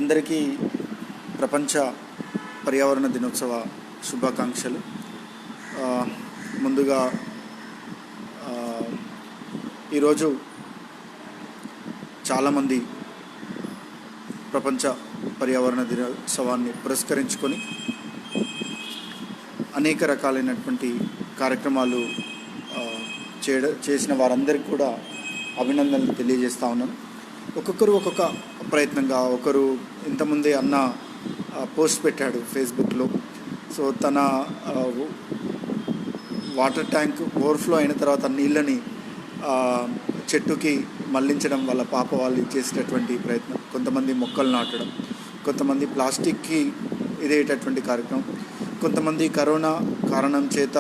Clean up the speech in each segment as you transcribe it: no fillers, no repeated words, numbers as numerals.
అందరికీ ప్రపంచ పర్యావరణ దినోత్సవ శుభాకాంక్షలు. ముందుగా ఈరోజు చాలామంది ప్రపంచ పర్యావరణ దినోత్సవాన్ని పురస్కరించుకొని అనేక రకాలైనటువంటి కార్యక్రమాలు చేసిన వారందరికీ కూడా అభినందనలు తెలియజేస్తూ ఉన్నాను. ఒక్కొక్కరు ఒక్కొక్క ప్రయత్నంగా, ఒకరు ఇంతకుముందే అన్న పోస్ట్ పెట్టాడు ఫేస్బుక్లో. సో తన వాటర్ ట్యాంక్ ఓవర్ఫ్లో అయిన తర్వాత నీళ్ళని చెట్టుకి మళ్లించడం వల్ల పాప వాళ్ళు చేసేటటువంటి ప్రయత్నం, కొంతమంది మొక్కలు నాటడం, కొంతమంది ప్లాస్టిక్కి ఇదేటటువంటి కార్యక్రమం, కొంతమంది కరోనా కారణం చేత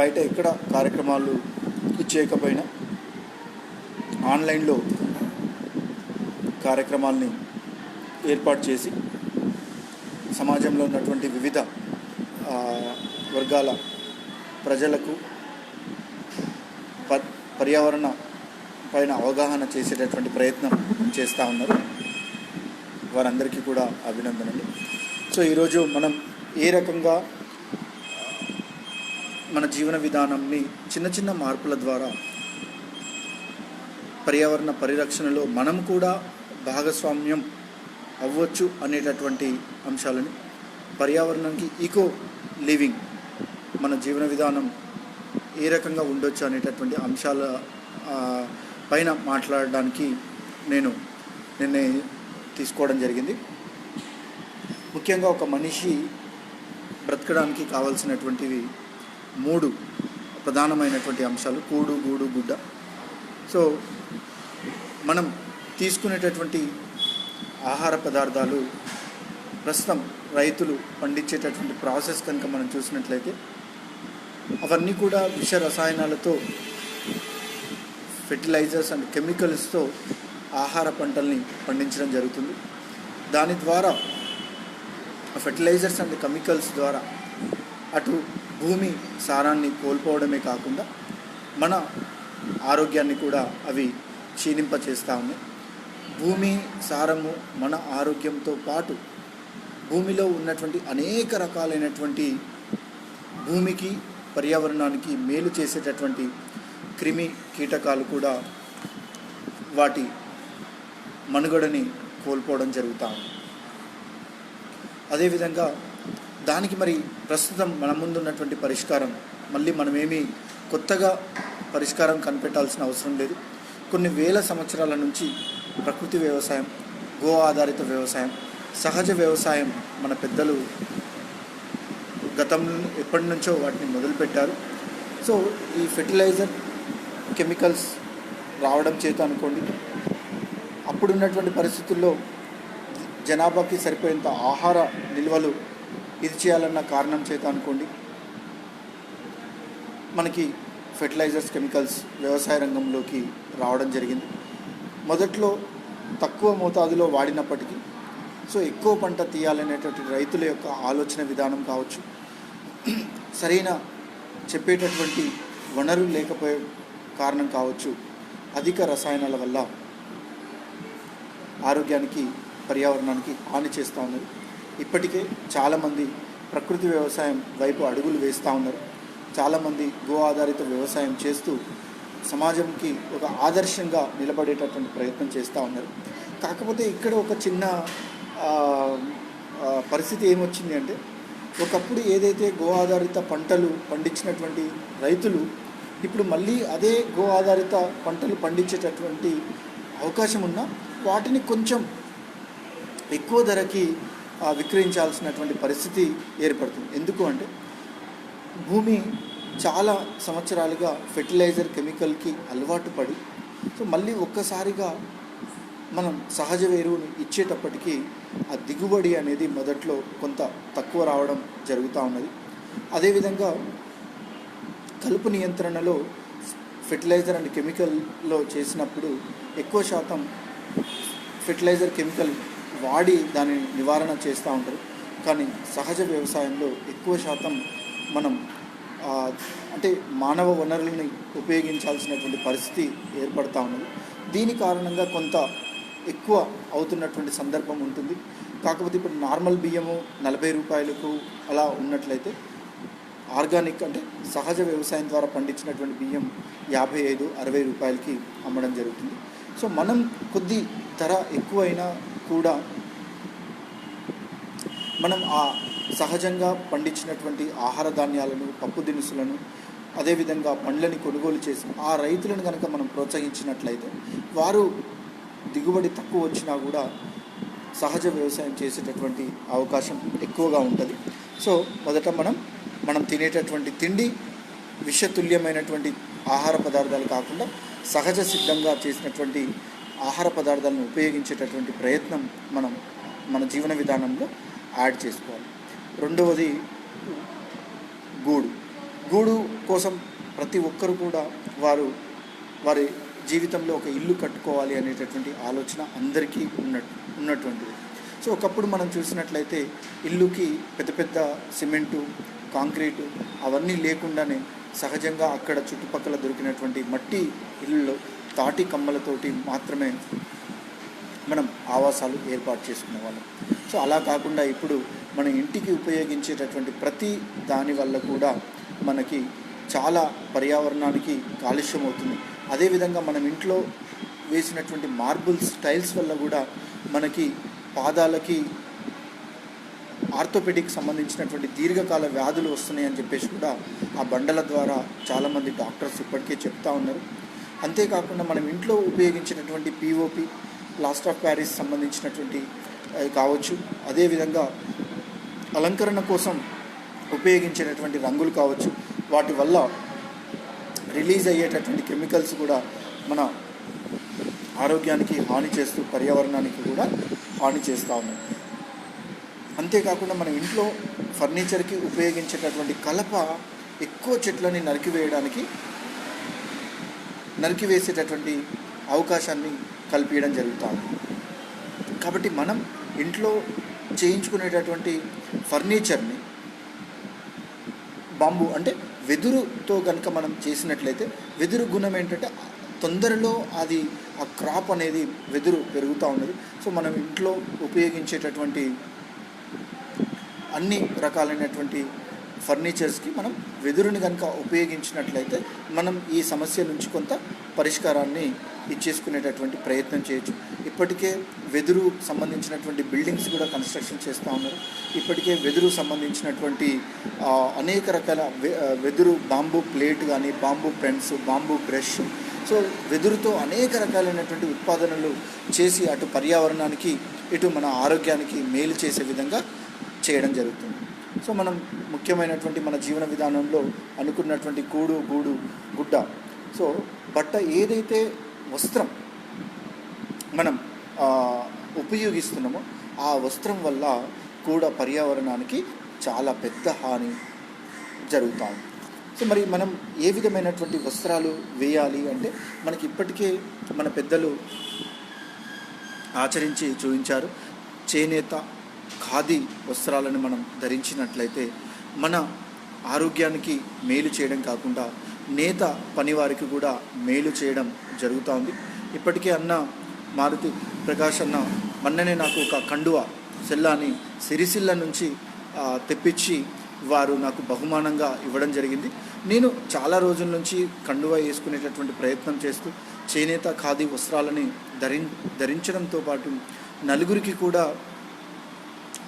బయట ఎక్కడ కార్యక్రమాలు చేయకపోయినా ఆన్లైన్లో కార్యక్రమాల్ని ఏర్పాటు చేసి సమాజంలో ఉన్నటువంటి వివిధ వర్గాల ప్రజలకు పర్యావరణ పైన అవగాహన చేసేటటువంటి ప్రయత్నం చేస్తూ ఉన్నారు. వారందరికీ కూడా అభినందనలు. సో ఈరోజు మనం ఏ రకంగా మన జీవన విధానాన్ని చిన్న చిన్న మార్పుల ద్వారా పర్యావరణ పరిరక్షణలో మనం కూడా భాగస్వామ్యం అవ్వచ్చు అనేటటువంటి అంశాలని, పర్యావరణానికి ఈకో లివింగ్, మన జీవన విధానం ఏ రకంగా ఉండొచ్చు అనేటటువంటి అంశాల పైన మాట్లాడడానికి నేను నిర్ణయం తీసుకోవడం జరిగింది. ముఖ్యంగా ఒక మనిషి బ్రతకడానికి కావాల్సినటువంటివి 3 ప్రధానమైనటువంటి అంశాలు: కూడు, గూడు, గుడ్డ. సో మనం తీసుకునేటటువంటి ఆహార పదార్థాలు ప్రస్తుతం రైతులు పండించేటటువంటి ప్రాసెస్ కనుక మనం చూసినట్లయితే అవన్నీ కూడా విష రసాయనాలతో, ఫెర్టిలైజర్స్ అండ్ కెమికల్స్తో ఆహార పంటల్ని పండించడం జరుగుతుంది. దాని ద్వారా ఫెర్టిలైజర్స్ అండ్ కెమికల్స్ ద్వారా అటు భూమి సారాన్ని కోల్పోవడమే కాకుండా మన ఆరోగ్యాన్ని కూడా అవి క్షీణింపచేస్తూ ఉన్నాయి. భూమి సారము మన ఆరోగ్యంతో పాటు భూమిలో ఉన్నటువంటి అనేక రకాలైనటువంటి భూమికి, పర్యావరణానికి మేలు చేసేటటువంటి క్రిమి కీటకాలు కూడా వాటి మనుగడని కోల్పోవడం జరుగుతూ ఉంది. అదేవిధంగా దానికి మరి ప్రస్తుతం మన ముందున్నటువంటి పరిష్కారం, మళ్ళీ మనమేమీ కొత్తగా పరిష్కారం కనిపెట్టాల్సిన అవసరం లేదు. కొన్ని వేల సంవత్సరాల నుంచి ప్రకృతి వ్యవసాయం, గో ఆధారిత వ్యవసాయం, సహజ వ్యవసాయం మన పెద్దలు గతంలో ఎప్పటి నుంచో వాటిని మొదలుపెట్టారు. సో ఈ ఫెర్టిలైజర్ కెమికల్స్ రావడం చేత అనుకోండి, అప్పుడున్నటువంటి పరిస్థితుల్లో జనాభాకి సరిపోయేంత ఆహార నిల్వలు ఇది చేయాలన్న కారణం చేత అనుకోండి, మనకి ఫెర్టిలైజర్స్, కెమికల్స్ వ్యవసాయ రంగంలోకి రావడం జరిగింది. మొదట్లో తక్కువ మోతాదులో వాడినప్పటికీ సో ఎక్కువ పంట తీయాలనేటువంటి రైతుల యొక్క ఆలోచన విధానం కావచ్చు, సరైన చెప్పేటటువంటి వనరులు లేకపోయే కారణం కావచ్చు, అధిక రసాయనాల వల్ల ఆరోగ్యానికి, పర్యావరణానికి హాని చేస్తూ ఉన్నారు. ఇప్పటికే చాలామంది ప్రకృతి వ్యవసాయం వైపు అడుగులు వేస్తూ ఉన్నారు. చాలామంది గో ఆధారిత వ్యవసాయం చేస్తూ సమాజంకి ఒక ఆదర్శంగా నిలబడేటటువంటి ప్రయత్నం చేస్తూ ఉన్నారు. కాకపోతే ఇక్కడ ఒక చిన్న పరిస్థితి ఏమొచ్చింది అంటే, ఒకప్పుడు ఏదైతే గో ఆధారిత పంటలు పండించినటువంటి రైతులు ఇప్పుడు మళ్ళీ అదే గో ఆధారిత పంటలు పండించేటటువంటి అవకాశం ఉన్నా వాటిని కొంచెం ఎక్కువ ధరకి విక్రయించాల్సినటువంటి పరిస్థితి ఏర్పడుతుంది. ఎందుకు అంటే భూమి చాలా సంవత్సరాలుగా ఫెర్టిలైజర్, కెమికల్కి అలవాటు పడి, సో మళ్ళీ ఒక్కసారిగా మనం సహజ ఎరువుని ఇచ్చేటప్పటికీ ఆ దిగుబడి అనేది మొదట్లో కొంత తక్కువ రావడం జరుగుతూ ఉన్నది. అదేవిధంగా కలుపు నియంత్రణలో ఫెర్టిలైజర్ అండ్ కెమికల్లో చేసినప్పుడు ఎక్కువ శాతం ఫెర్టిలైజర్, కెమికల్ వాడి దానిని నివారణ చేస్తూ ఉంటారు. కానీ సహజ వ్యవసాయంలో ఎక్కువ శాతం మనం అంటే మానవ వనరుల్ని ఉపయోగించాల్సినటువంటి పరిస్థితి ఏర్పడుతూ ఉన్నది. దీని కారణంగా కొంత ఎక్కువ అవుతున్నటువంటి సందర్భం ఉంటుంది. కాకపోతే ఇప్పుడు నార్మల్ బియ్యము 40 రూపాయలకు అలా ఉన్నట్లయితే ఆర్గానిక్ అంటే సహజ వ్యవసాయం ద్వారా పండించినటువంటి బియ్యం 55-60 రూపాయలకి అమ్మడం జరుగుతుంది. సో మనం కొద్ది ధర ఎక్కువైనా కూడా మనం ఆ సహజంగా పండించినటువంటి ఆహార ధాన్యాలను, పప్పు దినుసులను, అదేవిధంగా పండ్లని కొనుగోలు చేసి ఆ రైతులను కనుక మనం ప్రోత్సహించినట్లయితే వారు దిగుబడి తక్కువ వచ్చినా కూడా సహజ వ్యవసాయం చేసేటటువంటి అవకాశం ఎక్కువగా ఉంటుంది. సో మొదట మనం తినేటటువంటి తిండి విషతుల్యమైనటువంటి ఆహార పదార్థాలు కాకుండా సహజ సిద్ధంగా చేసినటువంటి ఆహార పదార్థాలను ఉపయోగించేటటువంటి ప్రయత్నం మన జీవన విధానంలో యాడ్ చేసుకోవాలి. రెండవది గూడు కోసం ప్రతి ఒక్కరు కూడా వారి జీవితంలో ఒక ఇల్లు కట్టుకోవాలి అనేటటువంటి ఆలోచన అందరికీ ఉన్నటువంటిది. సో ఒకప్పుడు మనం చూసినట్లయితే ఇల్లుకి పెద్ద పెద్ద సిమెంటు, కాంక్రీటు అవన్నీ లేకుండానే సహజంగా అక్కడ చుట్టుపక్కల దొరికినటువంటి మట్టి ఇళ్ళలో తాటి కమ్మలతోటి మాత్రమే మనం ఆవాసాలు ఏర్పాటు చేసుకునే వాళ్ళం. సో అలా కాకుండా ఇప్పుడు మన ఇంటికి ఉపయోగించేటటువంటి ప్రతి దాని వల్ల కూడా మనకి చాలా పర్యావరణానికి కాలుష్యం అవుతుంది. అదేవిధంగా మనం ఇంట్లో వేసినటువంటి మార్బుల్స్, టైల్స్ వల్ల కూడా మనకి పాదాలకి ఆర్థోపెడిక్ సంబంధించినటువంటి దీర్ఘకాల వ్యాధులు వస్తున్నాయని చెప్పేసి కూడా ఆ బండల ద్వారా చాలామంది డాక్టర్స్ ఇప్పటికే చెప్తా ఉన్నారు. అంతేకాకుండా మనం ఇంట్లో ఉపయోగించినటువంటి పిఓపి, ప్లాస్టర్ ఆఫ్ ప్యారిస్ సంబంధించినటువంటి కావచ్చు, అదేవిధంగా అలంకరణ కోసం ఉపయోగించేటటువంటి రంగులు కావచ్చు, వాటి వల్ల రిలీజ్ అయ్యేటటువంటి కెమికల్స్ కూడా మన ఆరోగ్యానికి హాని చేస్తూ పర్యావరణానికి కూడా హాని చేస్తూ ఉన్నాయి. అంతేకాకుండా మనం ఇంట్లో ఫర్నిచర్కి ఉపయోగించేటటువంటి కలప ఎక్కువ చెట్లని నరికివేసేటటువంటి అవకాశాన్ని కల్పించడం జరుగుతుంది. కాబట్టి మనం ఇంట్లో చేయించుకునేటటువంటి ఫర్నిచర్ని బాంబు అంటే వెదురుతో కనుక మనం చేసినట్లయితే, వెదురు గుణం ఏంటంటే తొందరలో ఆ క్రాప్ అనేది వెదురు పెరుగుతూ ఉన్నది. సో మనం ఇంట్లో ఉపయోగించేటటువంటి అన్ని రకాలైనటువంటి ఫర్నిచర్స్కి మనం వెదురుని కనుక ఉపయోగించినట్లయితే మనం ఈ సమస్య నుంచి కొంత పరిష్కారాన్ని ఇచ్చేసుకునేటటువంటి ప్రయత్నం చేయొచ్చు. ఇప్పటికే వెదురు సంబంధించినటువంటి బిల్డింగ్స్ కూడా కన్స్ట్రక్షన్ చేస్తూ ఉన్నారు. ఇప్పటికే వెదురు సంబంధించినటువంటి అనేక రకాల వెదురు బాంబూ ప్లేట్ కానీ, bamboo pens, bamboo brush, so వెదురుతో అనేక రకాలైనటువంటి ఉత్పాదనలు చేసి అటు పర్యావరణానికి ఇటు మన ఆరోగ్యానికి మేలు చేసే విధంగా చేయడం జరుగుతుంది. సో మనం ముఖ్యమైనటువంటి మన జీవన విధానంలో అనుకున్నటువంటి కూడు, గూడు, గుడ్డ, సో బట్ట ఏదైతే వస్త్రం మనం ఉపయోగిస్తున్నామో ఆ వస్త్రం వల్ల కూడా పర్యావరణానికి చాలా పెద్ద హాని జరుగుతాం. సో మరి మనం ఏ విధమైనటువంటి వస్త్రాలు వేయాలి అంటే మనకి ఇప్పటికే మన పెద్దలు ఆచరించి చూపించారు. చేనేత, ఖాదీ వస్త్రాలను మనం ధరించినట్లయితే మన ఆరోగ్యానికి మేలు చేయడం కాకుండా నేత పనివారికి కూడా మేలు చేయడం జరుగుతూ. ఇప్పటికే అన్న మారుతి ప్రకాష్ అన్న మొన్ననే నాకు ఒక కండువా సెల్లాని సిరిసిల్ల నుంచి తెప్పించి వారు నాకు బహుమానంగా ఇవ్వడం జరిగింది. నేను చాలా రోజుల నుంచి కండువా వేసుకునేటటువంటి ప్రయత్నం చేస్తూ చేనేత ఖాదీ వస్త్రాలని ధరించడంతో పాటు నలుగురికి కూడా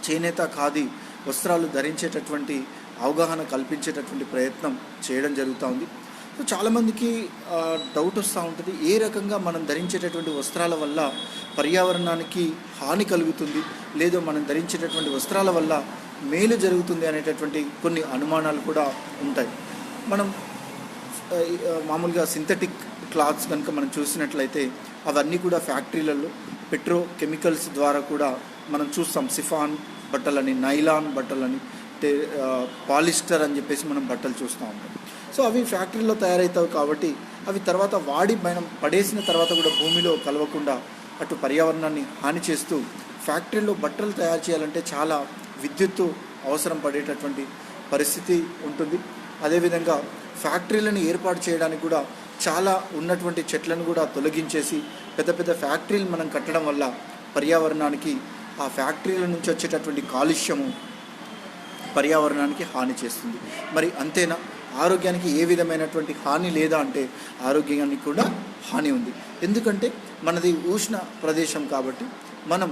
చేనేత ఖాదీ వస్త్రాలు ధరించేటటువంటి అవగాహన కల్పించేటటువంటి ప్రయత్నం చేయడం జరుగుతూ ఉంది. సో చాలామందికి డౌట్ వస్తూ ఉంటుంది, ఏ రకంగా మనం ధరించేటటువంటి వస్త్రాల వల్ల పర్యావరణానికి హాని కలుగుతుంది, లేదో మనం ధరించేటటువంటి వస్త్రాల వల్ల మేలు జరుగుతుంది అనేటటువంటి కొన్ని అనుమానాలు కూడా ఉంటాయి. మనం మామూలుగా సింథటిక్ క్లాత్స్ కనుక మనం చూసినట్లయితే అవన్నీ కూడా ఫ్యాక్టరీలలో పెట్రో కెమికల్స్ ద్వారా కూడా మనం చూస్తాం. సిఫాన్ బట్టలని, నైలాన్ బట్టలని, పాలిస్టర్ అని చెప్పేసి మనం బట్టలు చూస్తూ ఉంటాం. సో అవి ఫ్యాక్టరీలో తయారవుతాయి కాబట్టి అవి తర్వాత వాడి మనం పడేసిన తర్వాత కూడా భూమిలో కలవకుండా అటు పర్యావరణాన్ని హాని చేస్తూ, ఫ్యాక్టరీలో బట్టలు తయారు చేయాలంటే చాలా విద్యుత్తు అవసరం పడేటటువంటి పరిస్థితి ఉంటుంది. అదేవిధంగా ఫ్యాక్టరీలను ఏర్పాటు చేయడానికి కూడా చాలా ఉన్నటువంటి చెట్లను కూడా తొలగించేసి పెద్ద పెద్ద ఫ్యాక్టరీలు మనం కట్టడం వల్ల పర్యావరణానికి ఆ ఫ్యాక్టరీల నుంచి వచ్చేటటువంటి కాలుష్యము పర్యావరణానికి హాని చేస్తుంది. మరి అంతేనా, ఆరోగ్యానికి ఏ విధమైనటువంటి హాని లేదా అంటే ఆరోగ్యానికి కూడా హాని ఉంది. ఎందుకంటే మనది ఉష్ణ ప్రదేశం కాబట్టి మనం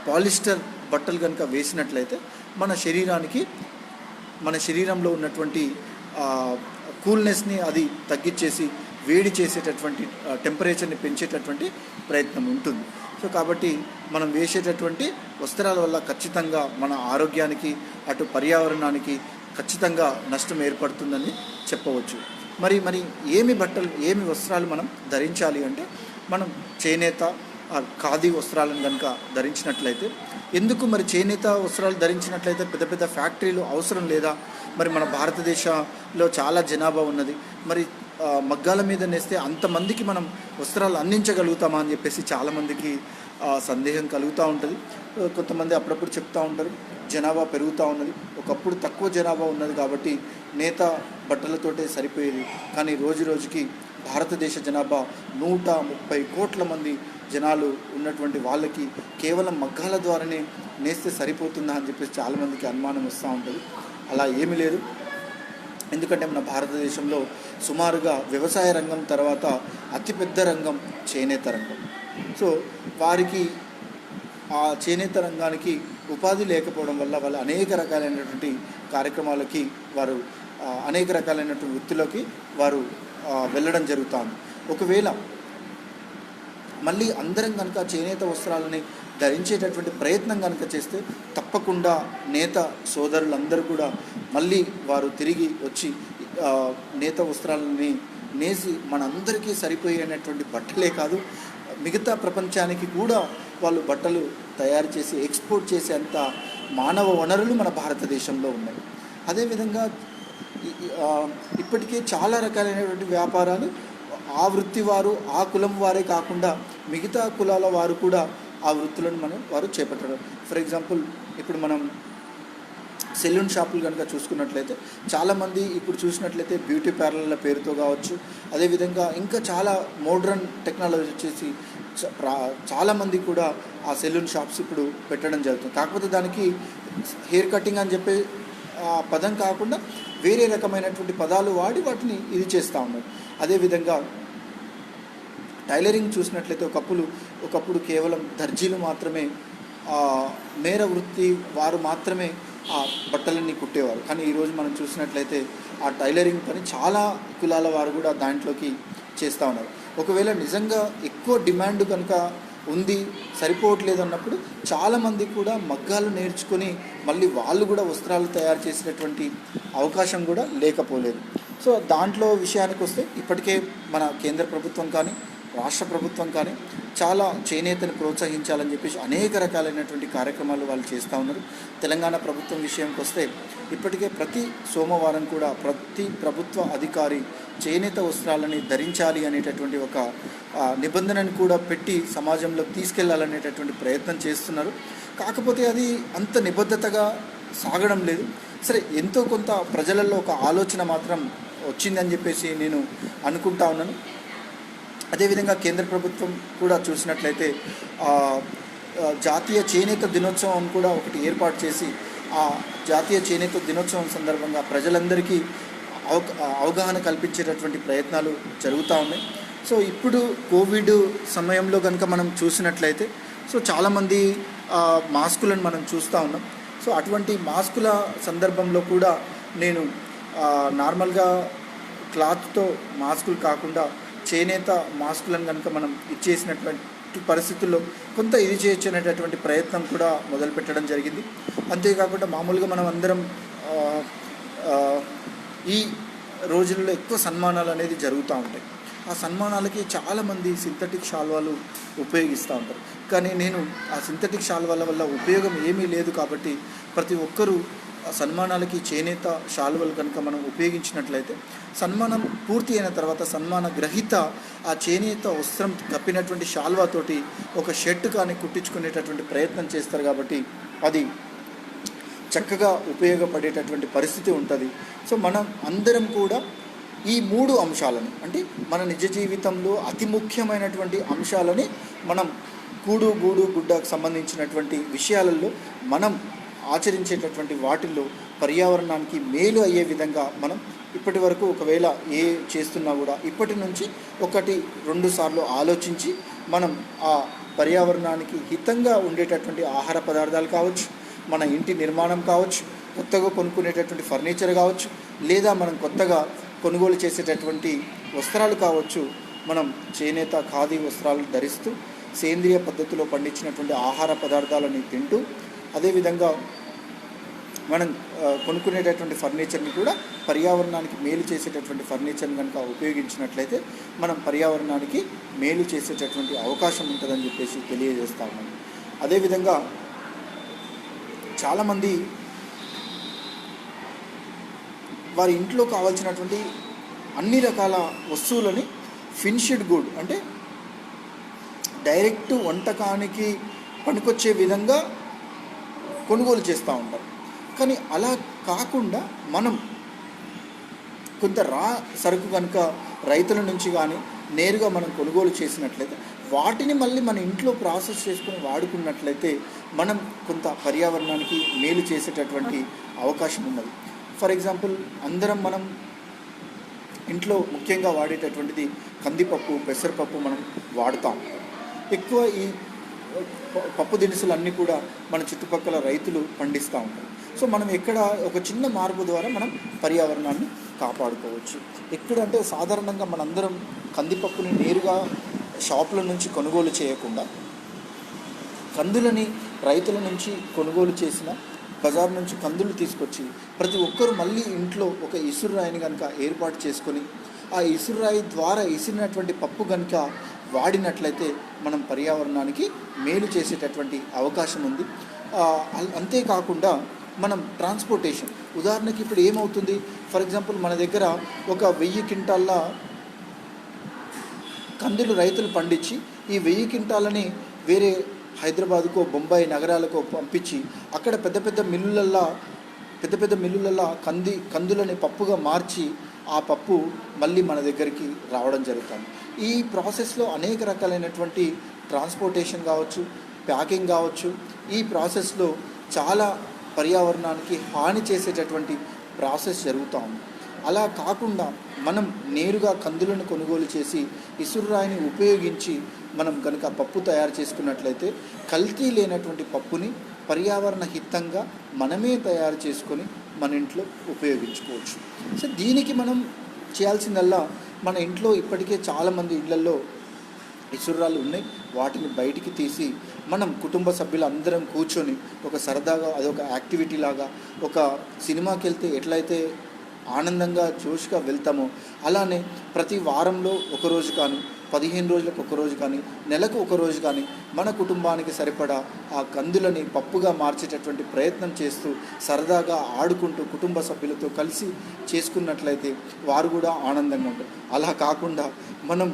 పాలిస్టర్ బట్టలు కనుక వేసినట్లయితే మన శరీరంలో ఉన్నటువంటి కూల్నెస్ని అది తగ్గించేసి వేడి చేసేటటువంటి టెంపరేచర్ని పెంచేటటువంటి ప్రయత్నం ఉంటుంది. సో కాబట్టి మనం వేసేటటువంటి వస్త్రాల వల్ల ఖచ్చితంగా మన ఆరోగ్యానికి అటు పర్యావరణానికి ఖచ్చితంగా నష్టం ఏర్పడుతుందని చెప్పవచ్చు. మరి ఏమి వస్త్రాలు మనం ధరించాలి అంటే మనం చేనేత ఖాదీ వస్త్రాలను కనుక ధరించినట్లయితే, ఎందుకు మరి చేనేత వస్త్రాలు ధరించినట్లయితే పెద్ద పెద్ద ఫ్యాక్టరీలు అవసరం లేదా? మరి మన భారతదేశంలో చాలా జనాభా ఉన్నది, మరి మగ్గాల మీద నేస్తే అంతమందికి మనం వస్త్రాలు అందించగలుగుతామా అని చెప్పేసి చాలామందికి సందేహం కలుగుతూ ఉంటుంది. కొంతమంది అప్పుడప్పుడు చెప్తూ ఉంటారు జనాభా పెరుగుతూ ఉన్నది, ఒకప్పుడు తక్కువ జనాభా ఉన్నది కాబట్టి నేత బట్టలతోటే సరిపోయేది, కానీ రోజు రోజుకి భారతదేశ జనాభా 130 కోట్ల మంది జనాలు ఉన్నటువంటి వాళ్ళకి కేవలం మగ్గాల ద్వారానే నేస్తే సరిపోతుందా అని చెప్పేసి చాలామందికి అనుమానం వస్తూ ఉంటుంది. అలా ఏమీ లేదు. ఎందుకంటే మన భారతదేశంలో సుమారుగా వ్యవసాయ రంగం తర్వాత అతిపెద్ద రంగం చేనేత రంగం. సో వారికి ఆ చేనేత రంగానికి ఉపాధి లేకపోవడం వల్ల వాళ్ళు అనేక రకాలైనటువంటి కార్యక్రమాలకి వారు అనేక రకాలైనటువంటి వృత్తిలోకి వారు వెళ్ళడం జరుగుతుంది. ఒకవేళ మళ్ళీ అందరం కనుక చేనేత వస్త్రాలని ధరించేటటువంటి ప్రయత్నం కనుక చేస్తే తప్పకుండా నేత సోదరులందరూ కూడా మళ్ళీ వారు తిరిగి వచ్చి నేత వస్త్రాలని నేసి మనందరికీ సరిపోయేటటువంటి బట్టలే కాదు, మిగతా ప్రపంచానికి కూడా వాళ్ళు బట్టలు తయారు చేసి ఎక్స్పోర్ట్ చేసేంత మానవ వనరులు మన భారతదేశంలో ఉన్నాయి. అదేవిధంగా ఇప్పటికే చాలా రకాలైనటువంటి వ్యాపారాలు ఆ వృత్తి వారు ఆ కులం వారే కాకుండా మిగతా కులాల వారు కూడా ఆ వృత్తులను వారు చేపట్టడం. ఫర్ ఎగ్జాంపుల్ ఇప్పుడు మనం సెలూన్ షాపులు కనుక చూసుకున్నట్లయితే చాలామంది ఇప్పుడు చూసినట్లయితే బ్యూటీ పార్లర్ల పేరుతో కావచ్చు, అదేవిధంగా ఇంకా చాలా మోడ్రన్ టెక్నాలజీ వచ్చేసి చాలామంది కూడా ఆ సెలూన్ షాప్స్ ఇప్పుడు పెట్టడం జరుగుతుంది. కాకపోతే దానికి హెయిర్ కటింగ్ అని చెప్పే పదం కాకుండా వేరే రకమైనటువంటి పదాలు వాడి వాటిని ఇది చేస్తూ ఉన్నారు. అదేవిధంగా టైలరింగ్ చూసినట్లయితే ఒకప్పుడు కేవలం దర్జీలు మాత్రమే నేర వృత్తి వారు మాత్రమే ఆ బట్టలన్నీ కుట్టేవారు, కానీ ఈరోజు మనం చూసినట్లయితే ఆ టైలరింగ్ పని చాలా కులాల వారు కూడా దాంట్లోకి చేస్తూ ఉన్నారు. ఒకవేళ నిజంగా ఎక్కువ డిమాండ్ కనుక ఉంది, సరిపోవట్లేదు అన్నప్పుడు చాలామంది కూడా మగ్గాలు నేర్చుకొని మళ్ళీ వాళ్ళు కూడా వస్త్రాలు తయారు చేసేటటువంటి అవకాశం కూడా లేకపోలేదు. సో దాంట్లో విషయానికి వస్తే ఇప్పటికే మన కేంద్ర ప్రభుత్వం కానీ రాష్ట్ర ప్రభుత్వం కానీ చాలా చేనేతను ప్రోత్సహించాలని చెప్పేసి అనేక రకాలైనటువంటి కార్యక్రమాలు వాళ్ళు చేస్తూ ఉన్నారు. తెలంగాణ ప్రభుత్వం విషయానికి వస్తే ఇప్పటికే ప్రతి సోమవారం కూడా ప్రతి ప్రభుత్వ అధికారి చేనేత వస్త్రాలని ధరించాలి అనేటటువంటి ఒక నిబంధనను కూడా పెట్టి సమాజంలోకి తీసుకెళ్లాలనేటటువంటి ప్రయత్నం చేస్తున్నారు. కాకపోతే అది అంత నిబద్ధతగా సాగడం లేదు. సరే, ఎంతో కొంత ప్రజలలో ఒక ఆలోచన మాత్రం వచ్చిందని చెప్పేసి నేను అనుకుంటా ఉన్నాను. అదేవిధంగా కేంద్ర ప్రభుత్వం కూడా చూసినట్లయితే జాతీయ చేనేత దినోత్సవం కూడా ఒకటి ఏర్పాటు చేసి ఆ జాతీయ చేనేత దినోత్సవం సందర్భంగా ప్రజలందరికీ అవగాహన కల్పించేటటువంటి ప్రయత్నాలు జరుగుతూ ఉన్నాయి. సో ఇప్పుడు కోవిడ్ సమయంలో కనుక మనం చూసినట్లయితే సో చాలామంది మాస్కులను మనం చూస్తూ ఉన్నాం. సో అటువంటి మాస్కుల సందర్భంలో కూడా నేను నార్మల్గా క్లాత్తో మాస్కులు కాకుండా చేనేత మాస్కులను కనుక మనం ఇచ్చేసినటువంటి పరిస్థితుల్లో కొంత ఇది చేయొచ్చు అనేటటువంటి ప్రయత్నం కూడా మొదలుపెట్టడం జరిగింది. అంతేకాకుండా మామూలుగా మనం అందరం ఈ రోజుల్లో ఎక్కువ సన్మానాలు అనేది జరుగుతూ ఉంటాయి. ఆ సన్మానాలకి చాలామంది సింథటిక్ శాల్వాలు ఉపయోగిస్తూ ఉంటారు, కానీ నేను ఆ సింథటిక్ శాల్వాల వల్ల ఉపయోగం ఏమీ లేదు కాబట్టి ప్రతి ఒక్కరూ సన్మానాలకి చేనేత శాల్వలు కనుక మనం ఉపయోగించినట్లయితే సన్మానం పూర్తి అయిన తర్వాత సన్మాన గ్రహీత ఆ చేనేత వస్త్రం కప్పినటువంటి శాల్వాతోటి ఒక షర్ట్ కానీ కుట్టించుకునేటటువంటి ప్రయత్నం చేస్తారు కాబట్టి అది చక్కగా ఉపయోగపడేటటువంటి పరిస్థితి ఉంటుంది. సో మనం అందరం కూడా ఈ 3 అంశాలను అంటే మన నిజ జీవితంలో అతి ముఖ్యమైనటువంటి అంశాలని మనం కూడు గూడు గుడ్డకు సంబంధించినటువంటి విషయాలలో మనం ఆచరించేటటువంటి వాటిల్లో పర్యావరణానికి మేలు అయ్యే విధంగా మనం ఇప్పటి వరకు ఒకవేళ ఏ చేస్తున్నా కూడా ఇప్పటి నుంచి 1-2 సార్లు ఆలోచించి మనం ఆ పర్యావరణానికి హితంగా ఉండేటటువంటి ఆహార పదార్థాలు కావచ్చు, మన ఇంటి నిర్మాణం కావచ్చు, కొత్తగా కొనుక్కునేటటువంటి ఫర్నిచర్ కావచ్చు, లేదా మనం కొత్తగా కొనుగోలు చేసేటటువంటి వస్త్రాలు కావచ్చు, మనం చేనేత ఖాదీ వస్త్రాలు ధరిస్తూ సేంద్రియ పద్ధతిలో పండించినటువంటి ఆహార పదార్థాలని తింటూ అదేవిధంగా మనం కొనుక్కునేటటువంటి ఫర్నిచర్ని కూడా పర్యావరణానికి మేలు చేసేటటువంటి ఫర్నిచర్ని కనుక ఉపయోగించినట్లయితే మనం పర్యావరణానికి మేలు చేసేటటువంటి అవకాశం ఉంటుందని చెప్పేసి తెలియజేస్తా ఉన్నాం. అదేవిధంగా చాలామంది వారి ఇంట్లో కావాల్సినటువంటి అన్ని రకాల వస్తువులని ఫినిష్డ్ గుడ్ అంటే డైరెక్ట్ వంటకానికి పనికొచ్చే విధంగా కొనుగోలు చేస్తూ ఉంటారు. కానీ అలా కాకుండా మనం కొంత రా సరుకు కనుక రైతుల నుంచి కానీ నేరుగా మనం కొనుగోలు చేసినట్లయితే వాటిని మళ్ళీ మన ఇంట్లో ప్రాసెస్ చేసుకుని వాడుకున్నట్లయితే మనం కొంత పర్యావరణానికి మేలు చేసేటటువంటి అవకాశం ఉన్నది. ఫర్ ఎగ్జాంపుల్ అందరం మనం ఇంట్లో ముఖ్యంగా వాడేటటువంటిది కందిపప్పు, పెసరపప్పు మనం వాడుతాం. ఎక్కువ ఈ పప్పు దినుసులు అన్నీ కూడా మన చుట్టుపక్కల రైతులు పండిస్తూ ఉంటారు. సో మనం ఎక్కడ ఒక చిన్న మార్పు ద్వారా మనం పర్యావరణాన్ని కాపాడుకోవచ్చు. ఎక్కడంటే సాధారణంగా మనందరం కందిపప్పుని నేరుగా షాపుల నుంచి కొనుగోలు చేయకుండా కందులని రైతుల నుంచి కొనుగోలు చేసిన బజార్ నుంచి కందులు తీసుకొచ్చి ప్రతి ఒక్కరు మళ్ళీ ఇంట్లో ఒక ఇసురురాయిని కనుక ఏర్పాటు చేసుకొని ఆ ఇసురురాయి ద్వారా ఇసిరినటువంటి పప్పు కనుక వాడినట్లయితే మనం పర్యావరణానికి మేలు చేసేటటువంటి అవకాశం ఉంది. అంతేకాకుండా మనం ట్రాన్స్పోర్టేషన్ ఉదాహరణకి ఇప్పుడు ఏమవుతుంది, ఫర్ ఎగ్జాంపుల్ మన దగ్గర ఒక 1000 క్వింటాళ్ళ కందులు రైతులు పండించి ఈ 1000 క్వింటాలని వేరే హైదరాబాదుకో బొంబాయి నగరాలకో పంపించి అక్కడ పెద్ద పెద్ద మిల్లులల్లో కందులని పప్పుగా మార్చి ఆ పప్పు మళ్ళీ మన దగ్గరికి రావడం జరుగుతుంది. ఈ ప్రాసెస్లో అనేక రకాలైనటువంటి ట్రాన్స్పోర్టేషన్ కావచ్చు, ప్యాకింగ్ కావచ్చు, ఈ ప్రాసెస్లో చాలా పర్యావరణానికి హాని చేసేటటువంటి ప్రాసెస్ జరుగుతూ ఉంది. అలా కాకుండా మనం నేరుగా కందులను కొనుగోలు చేసి ఇసురురాయిని ఉపయోగించి మనం కనుక పప్పు తయారు చేసుకున్నట్లయితే కల్తీ లేనటువంటి పప్పుని పర్యావరణ హితంగా మనమే తయారు చేసుకొని మన ఇంట్లో ఉపయోగించుకోవచ్చు. సో దీనికి మనం చేయాల్సిందల్లా మన ఇంట్లో ఇప్పటికే చాలామంది ఇళ్లలో ఇసురాలు ఉన్నాయి, వాటిని బయటికి తీసి మనం కుటుంబ సభ్యులందరం కూర్చొని ఒక సరదాగా అదొక యాక్టివిటీ లాగా ఒక సినిమాకి వెళ్తే ఎట్లయితే ఆనందంగా జోష్గా వెళ్తామో అలానే ప్రతి వారంలో ఒకరోజు కానీ 15 రోజులకు ఒకరోజు కానీ నెలకు ఒకరోజు కానీ మన కుటుంబానికి సరిపడా ఆ కందులని పప్పుగా మార్చేటటువంటి ప్రయత్నం చేస్తూ సరదాగా ఆడుకుంటూ కుటుంబ సభ్యులతో కలిసి చేసుకున్నట్లయితే వారు కూడా ఆనందంగా ఉంటారు. అలా కాకుండా మనం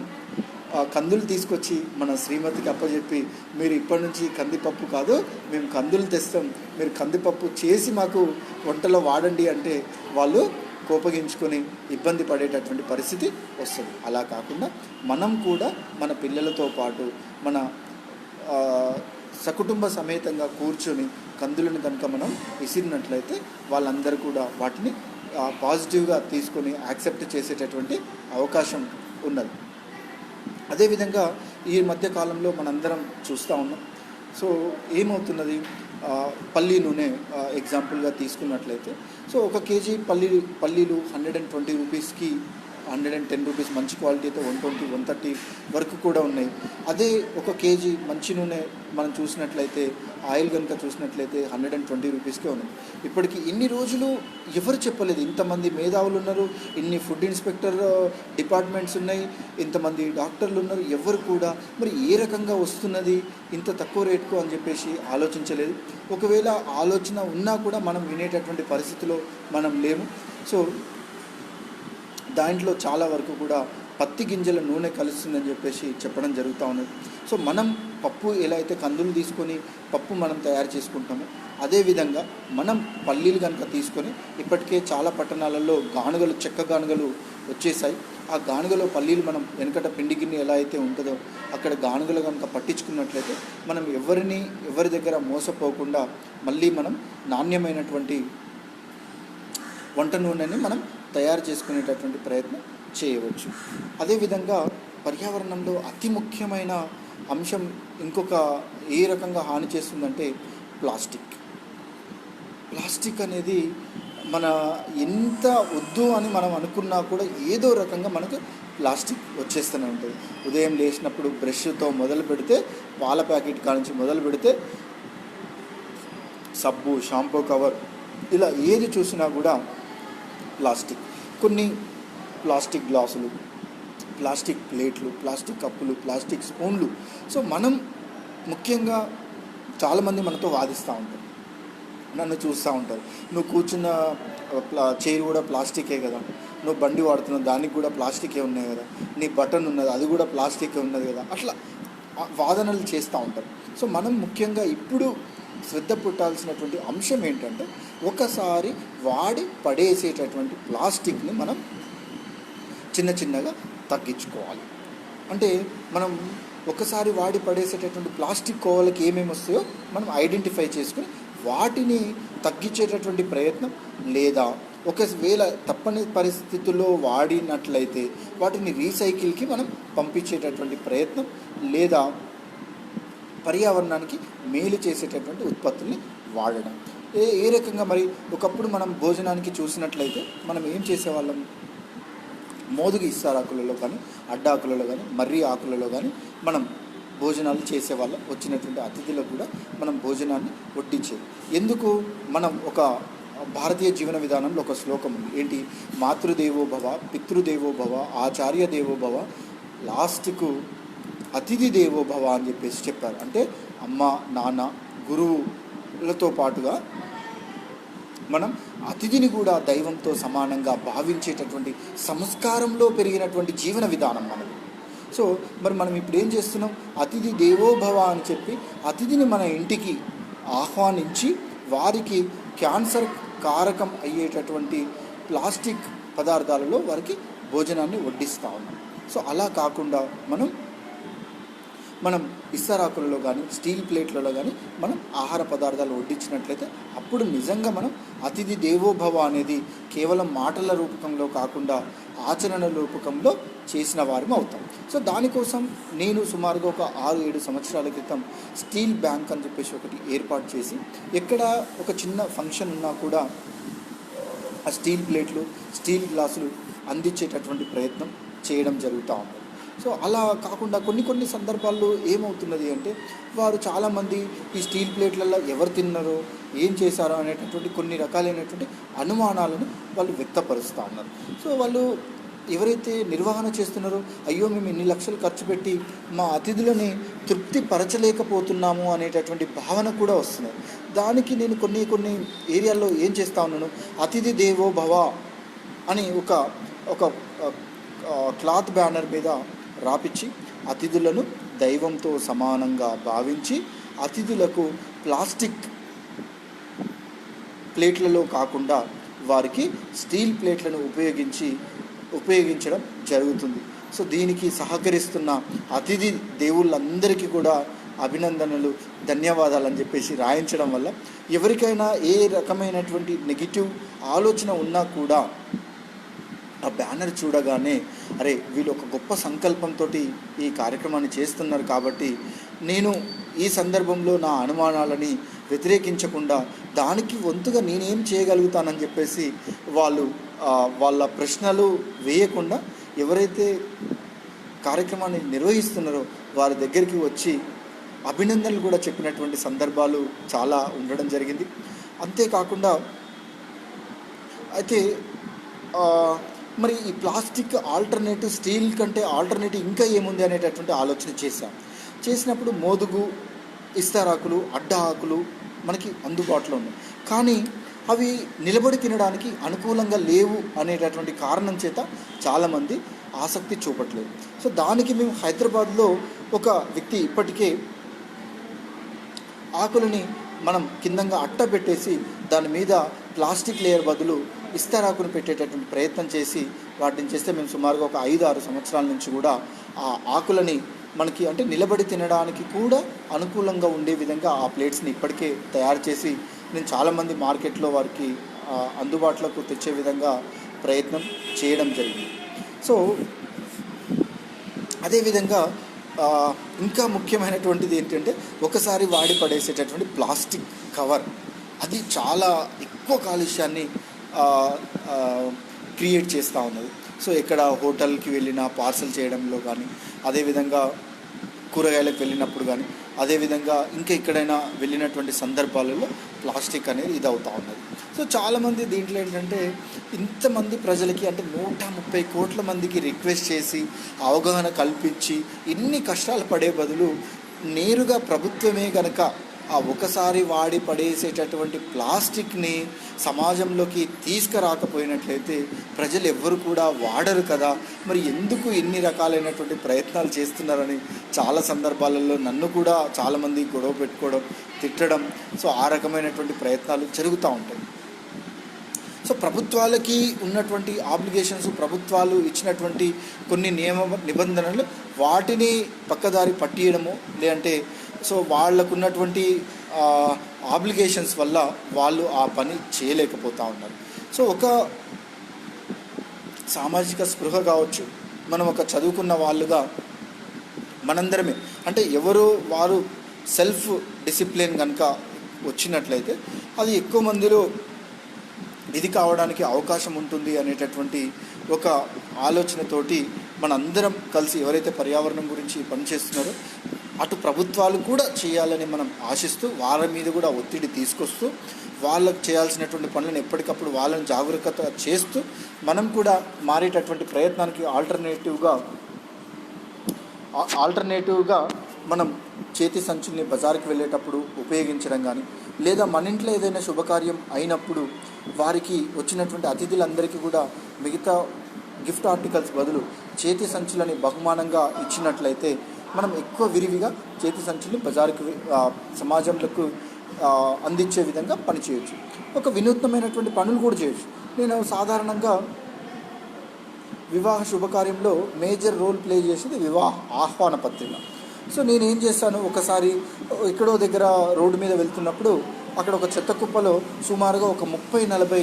కందులు తీసుకొచ్చి మన శ్రీమతికి అప్పచెప్పి మీరు ఇప్పటి నుంచి కందిపప్పు కాదు మేము కందులు తెస్తాం, మీరు కందిపప్పు చేసి మాకు వంటలో వాడండి అంటే వాళ్ళు కోపగించుకొని ఇబ్బంది పడేటటువంటి పరిస్థితి వస్తుంది. అలా కాకుండా మనం కూడా మన పిల్లలతో పాటు మన సకుటుంబ సమేతంగా కూర్చొని కందులను కనుక మనం విసిరినట్లయితే వాళ్ళందరూ కూడా వాటిని పాజిటివ్గా తీసుకొని యాక్సెప్ట్ చేసేటటువంటి అవకాశం ఉన్నది. అదేవిధంగా ఈ మధ్యకాలంలో మనందరం చూస్తూ ఉన్నాం. సో ఏమవుతున్నది, పల్లీ నూనె ఎగ్జాంపుల్గా తీసుకున్నట్లయితే సో 1 కేజీ పల్లీలు 120 రూపీస్కి 110 రూపీస్ మంచి క్వాలిటీతో 120, 130 వరకు కూడా ఉన్నాయి. అదే 1 కేజీ మంచి నూనె మనం చూసినట్లయితే ఆయిల్ కనుక చూసినట్లయితే 120 రూపీస్కే ఉన్నాయి. ఇప్పటికి ఇన్ని రోజులు ఎవరు చెప్పలేదు, ఇంతమంది మేధావులు ఉన్నారు, ఇన్ని ఫుడ్ ఇన్స్పెక్టర్ డిపార్ట్మెంట్స్ ఉన్నాయి, ఇంతమంది డాక్టర్లు ఉన్నారు, ఎవరు కూడా మరి ఏ రకంగా వస్తున్నది ఇంత తక్కువ రేటుకు అని చెప్పేసి ఆలోచించలేదు. ఒకవేళ ఆలోచన ఉన్నా కూడా మనం వినేటటువంటి పరిస్థితిలో మనం లేము. సో దాంట్లో చాలా వరకు కూడా పత్తి గింజల నూనె కలుస్తుందని చెప్పేసి చెప్పడం జరుగుతూ ఉన్నది. సో మనం పప్పు ఎలా అయితే కందులు తీసుకొని పప్పు మనం తయారు చేసుకుంటామో అదేవిధంగా మనం పల్లీలు కనుక తీసుకొని ఇప్పటికే చాలా పట్టణాలలో గానుగలు చెక్క గానుగలు వచ్చేసాయి. ఆ గానుగలో పల్లీలు మనం వెనకట పిండి గిన్నె ఎలా అయితే ఉంటుందో అక్కడ గానుగలు కనుక పట్టించుకున్నట్లయితే మనం ఎవరి దగ్గర మోసపోకుండా మళ్ళీ మనం నాణ్యమైనటువంటి వంట నూనెని మనం తయారు చేసుకునేటటువంటి ప్రయత్నం చేయవచ్చు. అదేవిధంగా పర్యావరణంలో అతి ముఖ్యమైన అంశం ఇంకొక ఏ రకంగా హాని చేస్తుందంటే ప్లాస్టిక్ అనేది మన ఎంత వద్దు అని మనం అనుకున్నా కూడా ఏదో రకంగా మనకు ప్లాస్టిక్ వచ్చేస్తూనే ఉంటుంది. ఉదయం లేచినప్పుడు బ్రష్తో మొదలు పెడితే, పాల ప్యాకెట్ కానించి మొదలు పెడితే, సబ్బు, షాంపూ కవర్, ఇలా ఏది చూసినా కూడా ప్లాస్టిక్. కొన్ని ప్లాస్టిక్ గ్లాసులు, ప్లాస్టిక్ ప్లేట్లు, ప్లాస్టిక్ కప్పులు, ప్లాస్టిక్ స్పూన్లు. సో మనం ముఖ్యంగా చాలామంది మనతో వాదిస్తూ ఉంటారు, నన్ను చూస్తూ ఉంటారు, నువ్వు కూర్చున్న చైర్ కూడా ప్లాస్టికే కదా, నువ్వు బండి వాడుతున్నావు దానికి కూడా ప్లాస్టికే ఉన్నాయి కదా, నీ బటన్ ఉన్నది అది కూడా ప్లాస్టికే ఉన్నది కదా, అట్లా వాదనలు చేస్తూ ఉంటారు. సో మనం ముఖ్యంగా ఇప్పుడు శ్రద్ధ పుట్టాల్సినటువంటి అంశం ఏంటంటే, ఒకసారి వాడి పడేసేటటువంటి ప్లాస్టిక్ని మనం చిన్నగా తగ్గించుకోవాలి. అంటే మనం ఒకసారి వాడి పడేసేటటువంటి ప్లాస్టిక్ కోవలకి ఏమేమి వస్తాయో మనం ఐడెంటిఫై చేసుకుని వాటిని తగ్గించేటటువంటి ప్రయత్నం, లేదా ఒకవేళ తప్పని పరిస్థితుల్లో వాడినట్లయితే వాటిని రీసైకిల్కి మనం పంపించేటటువంటి ప్రయత్నం, లేదా పర్యావరణానికి మేలు చేసేటటువంటి ఉత్పత్తుల్ని వాడడం. ఏ రకంగా మరి ఒకప్పుడు మనం భోజనానికి చూసినట్లయితే మనం ఏం చేసేవాళ్ళం, మోదుగు ఇస్తారాకులలో కానీ, అడ్డాకులలో కానీ, మర్రి ఆకులలో కానీ మనం భోజనాలు చేసేవాళ్ళం. వచ్చినటువంటి అతిథులకు కూడా మనం భోజనాన్ని వడ్డించేది. ఎందుకు? మనం ఒక భారతీయ జీవన విధానంలో ఒక శ్లోకం ఉంది, ఏంటి? మాతృదేవో భవ, పితృదేవో భవ, ఆచార్య దేవో భవ, లాస్ట్కు అతిథి దేవో భవ అని చెప్పేసి చెప్పారు. అంటే అమ్మ, నాన్న, గురువులతో పాటుగా మనం అతిథిని కూడా దైవంతో సమానంగా భావించేటటువంటి సంస్కారంలో పెరిగినటువంటి జీవన విధానం మనది. సో మరి మనం ఇప్పుడు ఏం చేస్తున్నాం, అతిథి దేవోభవ అని చెప్పి అతిథిని మన ఇంటికి ఆహ్వానించి వారికి క్యాన్సర్ కారకం అయ్యేటటువంటి ప్లాస్టిక్ పదార్థాలలో వారికి భోజనాన్ని వడ్డిస్తూ ఉన్నాం. సో అలా కాకుండా మనం ఇస్తరాకులలో కానీ, స్టీల్ ప్లేట్లలో కానీ మనం ఆహార పదార్థాలు వడ్డించినట్లయితే అప్పుడు నిజంగా మనం అతిథి దేవోభవ అనేది కేవలం మాటల రూపకంలో కాకుండా ఆచరణ రూపకంలో చేసిన వారం అవుతాం. సో దానికోసం నేను సుమారుగా ఒక 6-7 సంవత్సరాల క్రితం స్టీల్ బ్యాంక్ అని చెప్పేసి ఒకటి ఏర్పాటు చేసి, ఎక్కడ ఒక చిన్న ఫంక్షన్ ఉన్నా కూడా ఆ స్టీల్ ప్లేట్లు, స్టీల్ గ్లాసులు అందించేటటువంటి ప్రయత్నం చేయడం జరుగుతూ ఉంది. సో అలా కాకుండా కొన్ని సందర్భాల్లో ఏమవుతున్నది అంటే, వారు చాలామంది ఈ స్టీల్ ప్లేట్లలో ఎవరు తిన్నారో, ఏం చేశారో అనేటటువంటి కొన్ని రకాలైనటువంటి అనుమానాలను వాళ్ళు వ్యక్తపరుస్తూ ఉన్నారు. సో వాళ్ళు ఎవరైతే నిర్వహణ చేస్తున్నారో, అయ్యో మేము ఇన్ని లక్షలు ఖర్చు పెట్టి మా అతిథులని తృప్తి పరచలేకపోతున్నాము అనేటటువంటి భావన కూడా వస్తున్నది. దానికి నేను కొన్ని ఏరియాల్లో ఏం చేస్తూ ఉన్నాను, అతిథి దేవో భవ అని ఒక క్లాత్ బ్యానర్ మీద రాపిచ్చి అతిథులను దైవంతో సమానంగా భావించి అతిథులకు ప్లాస్టిక్ ప్లేట్లలో కాకుండా వారికి స్టీల్ ప్లేట్లను ఉపయోగించడం జరుగుతుంది. సో దీనికి సహకరిస్తున్న అతిథి దేవుళ్ళందరికీ కూడా అభినందనలు, ధన్యవాదాలు అని చెప్పేసి రాయించడం వల్ల ఎవరికైనా ఏ రకమైనటువంటి నెగిటివ్ ఆలోచన ఉన్నా కూడా ఆ బ్యానర్ చూడగానే, అరే వీళ్ళు ఒక గొప్ప సంకల్పంతో ఈ కార్యక్రమాన్ని చేస్తున్నారు కాబట్టి నేను ఈ సందర్భంలో నా అనుమానాలని వ్యతిరేకించకుండా దానికి వంతుగా నేనేం చేయగలుగుతానని చెప్పేసి వాళ్ళు వాళ్ళ ప్రశ్నలు వేయకుండా ఎవరైతే కార్యక్రమాన్ని నిర్వహిస్తున్నారో వారి దగ్గరికి వచ్చి అభినందనలు కూడా చెప్పినటువంటి సందర్భాలు చాలా ఉండడం జరిగింది. అంతేకాకుండా అయితే మరి ఈ ప్లాస్టిక్ ఆల్టర్నేటివ్, స్టీల్ కంటే ఆల్టర్నేటివ్ ఇంకా ఏముంది అనేటటువంటి ఆలోచన చేసినప్పుడు మోదుగు, ఇస్తారాకులు, అడ్డ ఆకులు మనకి అందుబాటులో ఉన్నాయి. కానీ అవి నిలబడి తినడానికి అనుకూలంగా లేవు అనేటటువంటి కారణం చేత చాలామంది ఆసక్తి చూపట్లేదు. సో దానికి మేము హైదరాబాద్లో ఒక వ్యక్తి ఇప్పటికే ఆకులని మనం కిందంగా అట్ట పెట్టేసి దాని మీద ప్లాస్టిక్ లేయర్ బదులు ఇస్తరాకును పెట్టేటటువంటి ప్రయత్నం చేసి వాటిని చేస్తే మేము సుమారుగా ఒక 5-6 సంవత్సరాల నుంచి కూడా ఆ ఆకులని మనకి అంటే నిలబడి తినడానికి కూడా అనుకూలంగా ఉండే విధంగా ఆ ప్లేట్స్ని ఇప్పటికే తయారు చేసి నేను చాలామంది మార్కెట్లో వారికి అందుబాటులోకి తెచ్చే విధంగా ప్రయత్నం చేయడం జరిగింది. సో అదేవిధంగా ఇంకా ముఖ్యమైనటువంటిది ఏంటంటే ఒకసారి వాడి పడేసేటటువంటి ప్లాస్టిక్ కవర్, అది చాలా ఎక్కువ కాలుష్యాన్ని క్రియేట్ చేస్తూ ఉన్నది. సో ఎక్కడ హోటల్కి వెళ్ళినా పార్సల్ చేయడంలో కానీ, అదేవిధంగా కూరగాయలకు వెళ్ళినప్పుడు కానీ, అదేవిధంగా ఇంకా ఎక్కడైనా వెళ్ళినటువంటి సందర్భాలలో ప్లాస్టిక్ అనేది ఇది అవుతూ ఉన్నది. సో చాలామంది దీంట్లో ఏంటంటే ఇంతమంది ప్రజలకి అంటే 130 కోట్ల మందికి రిక్వెస్ట్ చేసి అవగాహన కల్పించి ఇన్ని కష్టాలు పడే బదులు నేరుగా ప్రభుత్వమే కనుక ఆ ఒకసారి వాడి పడేసేటటువంటి ప్లాస్టిక్ని సమాజంలోకి తీసుకురాకపోయినట్లయితే ప్రజలు ఎవ్వరు కూడా వాడరు కదా, మరి ఎందుకు ఇన్ని రకాలైనటువంటి ప్రయత్నాలు చేస్తున్నారని చాలా సందర్భాలలో నన్ను కూడా చాలామంది గొడవ పెట్టుకోవడం, తిట్టడం, సో ఆ రకమైనటువంటి ప్రయత్నాలు జరుగుతూ ఉంటాయి. సో ప్రభుత్వాలకి ఉన్నటువంటి ఆబ్లిగేషన్స్, ప్రభుత్వాలు ఇచ్చినటువంటి కొన్ని నిబంధనలు వాటిని పక్కదారి పట్టియడము, లేదంటే సో వాళ్ళకున్నటువంటి ఆబ్లిగేషన్స్ వల్ల వాళ్ళు ఆ పని చేయలేకపోతూ ఉన్నారు. సో ఒక సామాజిక స్పృహ కావచ్చు, మనం ఒక చదువుకున్న వాళ్ళుగా మనందరమే అంటే ఎవరు వారు సెల్ఫ్ డిసిప్లిన్ కనుక వచ్చినట్లయితే అది ఎక్కువ మందిలో ఇది కావడానికి అవకాశం ఉంటుంది అనేటటువంటి ఒక ఆలోచనతోటి మనందరం కలిసి ఎవరైతే పర్యావరణం గురించి పనిచేస్తున్నారో అటు ప్రభుత్వాలు కూడా చేయాలని మనం ఆశిస్తూ వారి మీద కూడా ఒత్తిడి తీసుకొస్తూ వాళ్ళకు చేయాల్సినటువంటి పనులను ఎప్పటికప్పుడు వాళ్ళని జాగరూకత చేస్తూ మనం కూడా మారేటటువంటి ప్రయత్నానికి ఆల్టర్నేటివ్గా మనం చేతి సంచుల్ని బజారుకి వెళ్ళేటప్పుడు ఉపయోగించడం కానీ, లేదా మన ఇంట్లో ఏదైనా శుభకార్యం అయినప్పుడు వారికి వచ్చినటువంటి అతిథులందరికీ కూడా మిగతా గిఫ్ట్ ఆర్టికల్స్ బదులు చేతి సంచులని బహుమానంగా ఇచ్చినట్లయితే మనం ఎక్కువ విరివిగా చేతి సంచుల్ని బజారుకి సమాజంలోకి అందించే విధంగా పనిచేయచ్చు. ఒక వినూత్నమైనటువంటి పనులు కూడా చేయొచ్చు. నేను సాధారణంగా వివాహ శుభకార్యంలో మేజర్ రోల్ ప్లే చేసేది వివాహ ఆహ్వాన పత్రిక. సో నేనేం చేస్తాను, ఒకసారి ఎక్కడో దగ్గర రోడ్డు మీద వెళ్తున్నప్పుడు అక్కడ ఒక చెత్త కుప్పలో సుమారుగా ఒక 30-40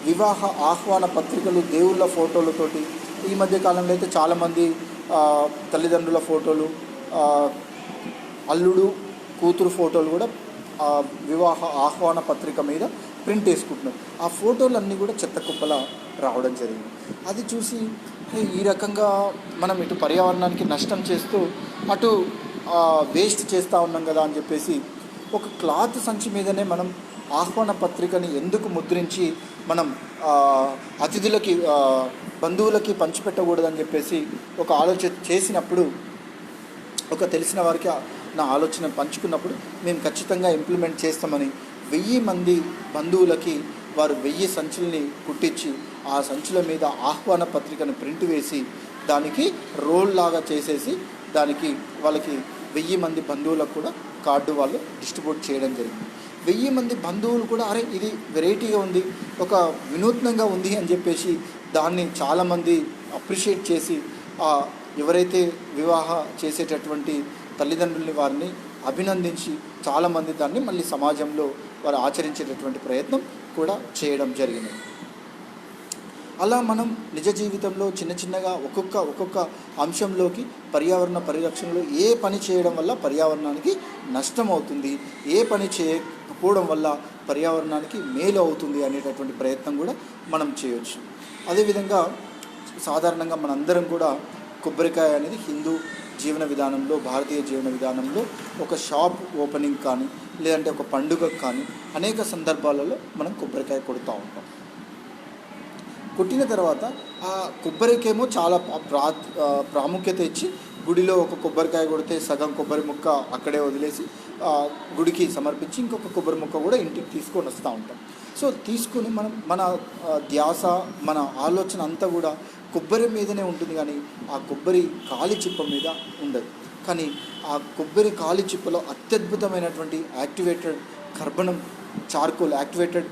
వివాహ ఆహ్వాన పత్రికలు దేవుళ్ళ ఫోటోలతోటి, ఈ మధ్య కాలంలో అయితే చాలామంది తల్లిదండ్రుల ఫోటోలు, అల్లుడు కూతురు ఫోటోలు కూడా వివాహ ఆహ్వాన పత్రిక మీద ప్రింట్ వేసుకుంటున్నారు. ఆ ఫోటోలన్నీ కూడా చెత్త కుప్పలా రావడం జరిగింది. అది చూసి ఈ రకంగా మనం ఇటు పర్యావరణానికి నష్టం చేస్తూ అటు వేస్ట్ చేస్తూ ఉన్నాం కదా అని చెప్పేసి ఒక క్లాత్ సంచి మీదనే మనం ఆహ్వాన పత్రికని ఎందుకు ముద్రించి మనం అతిథులకి బంధువులకి పంచిపెట్టకూడదని చెప్పేసి ఒక ఆలోచన చేసినప్పుడు, ఒక తెలిసిన వారికి నా ఆలోచన పంచుకున్నప్పుడు మేము ఖచ్చితంగా ఇంప్లిమెంట్ చేస్తామని 1000 మంది బంధువులకి వారు 1000 సంచుల్ని కుట్టించి ఆ సంచుల మీద ఆహ్వాన పత్రికను ప్రింట్ వేసి దానికి రోల్ లాగా చేసేసి దానికి వాళ్ళకి 1000 మంది బంధువులకు కూడా కార్డు వాళ్ళు డిస్ట్రిబ్యూట్ చేయడం జరిగింది. 1000 మంది బంధువులు కూడా అరే ఇది వెరైటీగా ఉంది, ఒక వినూత్నంగా ఉంది అని చెప్పేసి దాన్ని చాలామంది అప్రిషియేట్ చేసి ఎవరైతే వివాహ చేసేటటువంటి తల్లిదండ్రుల్ని వారిని అభినందించి చాలామంది దాన్ని మళ్ళీ సమాజంలో వారు ఆచరించేటటువంటి ప్రయత్నం కూడా చేయడం జరిగింది. అలా మనం నిజ జీవితంలో చిన్నగా ఒక్కొక్క అంశంలోకి పర్యావరణ పరిరక్షణలో ఏ పని చేయడం వల్ల పర్యావరణానికి నష్టం అవుతుంది, ఏ పని చేయకపోవడం వల్ల పర్యావరణానికి మేలు అవుతుంది అనేటటువంటి ప్రయత్నం కూడా మనం చేయవచ్చు. అదేవిధంగా సాధారణంగా మనందరం కూడా కొబ్బరికాయ అనేది హిందూ జీవన విధానంలో, భారతీయ జీవన విధానంలో ఒక షాప్ ఓపెనింగ్ కానీ, లేదంటే ఒక పండుగకు కానీ అనేక సందర్భాలలో మనం కొబ్బరికాయ కొడుతూ ఉంటాం. కొట్టిన తర్వాత ఆ కొబ్బరికేమో చాలా ప్రాముఖ్యత ఇచ్చి గుడిలో ఒక కొబ్బరికాయ కొడితే సగం కొబ్బరి ముక్క అక్కడే వదిలేసి గుడికి సమర్పించి ఇంకొక కొబ్బరి ముక్క కూడా ఇంటికి తీసుకొని వస్తూ ఉంటాం. సో తీసుకుని మన ధ్యాస, మన ఆలోచన అంతా కూడా కొబ్బరి మీదనే ఉంటుంది, కానీ ఆ కొబ్బరి కాలి చిప్ప మీద ఉండదు. కానీ ఆ కొబ్బరి కాలి చిప్పలో అత్యద్భుతమైనటువంటి activated carbon charcoal, activated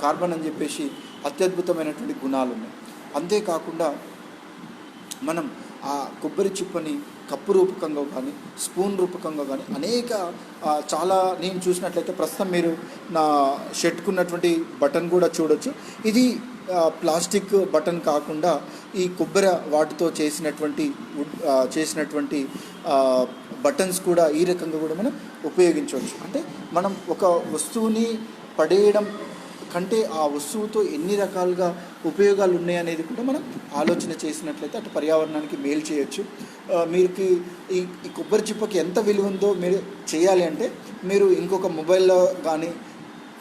carbon అని చెప్పేసి అత్యద్భుతమైనటువంటి గుణాలు ఉన్నాయి. అంతేకాకుండా మనం ఆ కొబ్బరి చిప్పని కప్పు రూపకంగా కానీ స్పూన్ రూపకంగా కానీ అనేక చాలా నేను చూసినట్లయితే ప్రస్తుతం మీరు నా షర్ట్కున్నటువంటి బటన్ కూడా చూడొచ్చు. ఇది ప్లాస్టిక్ బటన్ కాకుండా ఈ కొబ్బరి వాటితో చేసినటువంటి బటన్స్ కూడా ఈ రకంగా కూడా మనం ఉపయోగించవచ్చు. అంటే మనం ఒక వస్తువుని పడేయడం కంటే ఆ వస్తువుతో ఎన్ని రకాలుగా ఉపయోగాలు ఉన్నాయనేది కూడా మనం ఆలోచన చేసినట్లయితే అటు పర్యావరణానికి మేలు చేయొచ్చు. మీకు ఈ కొబ్బరి చిప్పకి ఎంత విలువ ఉందో మీరు చేయాలి అంటే మీరు ఇంకొక మొబైల్లో కానీ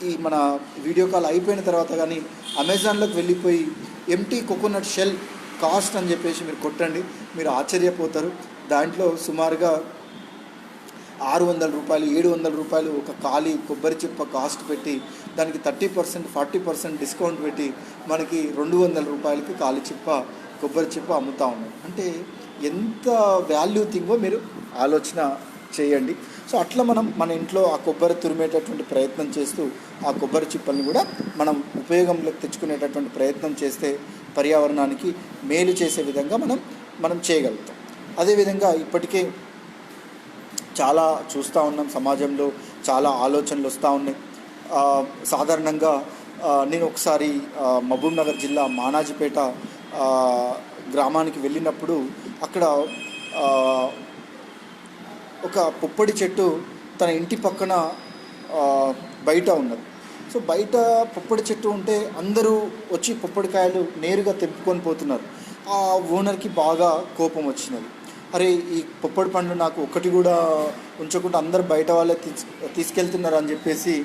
ఈ మన వీడియో కాల్ అయిపోయిన తర్వాత కానీ అమెజాన్లోకి వెళ్ళిపోయి ఎంటీ కోకోనట్ షెల్ కాస్ట్ అని చెప్పేసి మీరు కొట్టండి, మీరు ఆశ్చర్యపోతారు. దాంట్లో సుమారుగా 600 రూపాయలు 700 రూపాయలు ఒక ఖాళీ కొబ్బరి చిప్ప కాస్ట్ పెట్టి దానికి 30% 40% డిస్కౌంట్ పెట్టి మనకి 200 రూపాయలకి ఖాళీ కొబ్బరి చిప్ప అమ్ముతూ ఉన్నారు. అంటే ఎంత వాల్యూ థింగో మీరు ఆలోచన చేయండి. సో అట్లా మనం మన ఇంట్లో ఆ కొబ్బరి తురిమేటటువంటి ప్రయత్నం చేస్తూ ఆ కొబ్బరి చిప్పల్ని కూడా మనం ఉపయోగంలోకి తెచ్చుకునేటటువంటి ప్రయత్నం చేస్తే పర్యావరణానికి మేలు చేసే విధంగా మనం చేయగలుగుతాం. అదేవిధంగా ఇప్పటికే చాలా చూస్తూ ఉన్నాం, సమాజంలో చాలా ఆలోచనలు వస్తూ ఉన్నాయి. సాధారణంగా నేను ఒకసారి మహబూబ్ నగర్ జిల్లా మానాజిపేట గ్రామానికి వెళ్ళినప్పుడు అక్కడ ఒక పుప్పడి చెట్టు తన ఇంటి పక్కన బయట ఉన్నది. సో బయట పుప్పడి చెట్టు ఉంటే అందరూ వచ్చి పుప్పడికాయలు నేరుగా తెంపుకొని పోతున్నారు. ఆ ఓనర్కి బాగా కోపం వచ్చినది. అరే, ఈ పుప్పడి పండ్లు నాకు ఒకటి కూడా ఉంచకుండా అందరు బయట వాళ్ళే తీసుకెళ్తున్నారు అని చెప్పేసి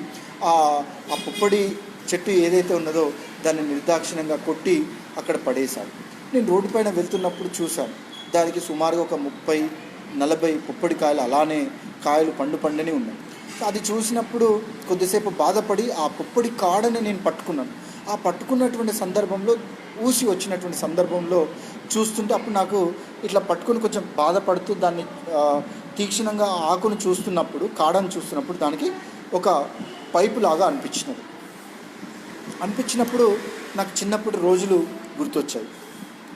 ఆ పుప్పడి చెట్టు ఏదైతే ఉన్నదో దాన్ని నిర్దాక్షిణ్యంగా కొట్టి అక్కడ పడేశాడు. నేను రోడ్డు పైన వెళ్తున్నప్పుడు చూశాను, దానికి సుమారుగా ఒక 30-40 పుప్పడికాయలు అలానే కాయలు పండుని ఉన్నాయి. అది చూసినప్పుడు కొద్దిసేపు బాధపడి ఆ పుప్పడి కాడని నేను పట్టుకున్నాను. ఆ పట్టుకున్నటువంటి సందర్భంలో ఊసి వచ్చినటువంటి సందర్భంలో చూస్తుంటే అప్పుడు నాకు ఇట్లా పట్టుకొని కొంచెం బాధపడుతూ దాన్ని తీక్షణంగా ఆకును చూస్తున్నప్పుడు, కాడను చూస్తున్నప్పుడు దానికి ఒక పైపు లాగా అనిపించినప్పుడు నాకు చిన్నప్పుడు రోజులు గుర్తొచ్చాయి.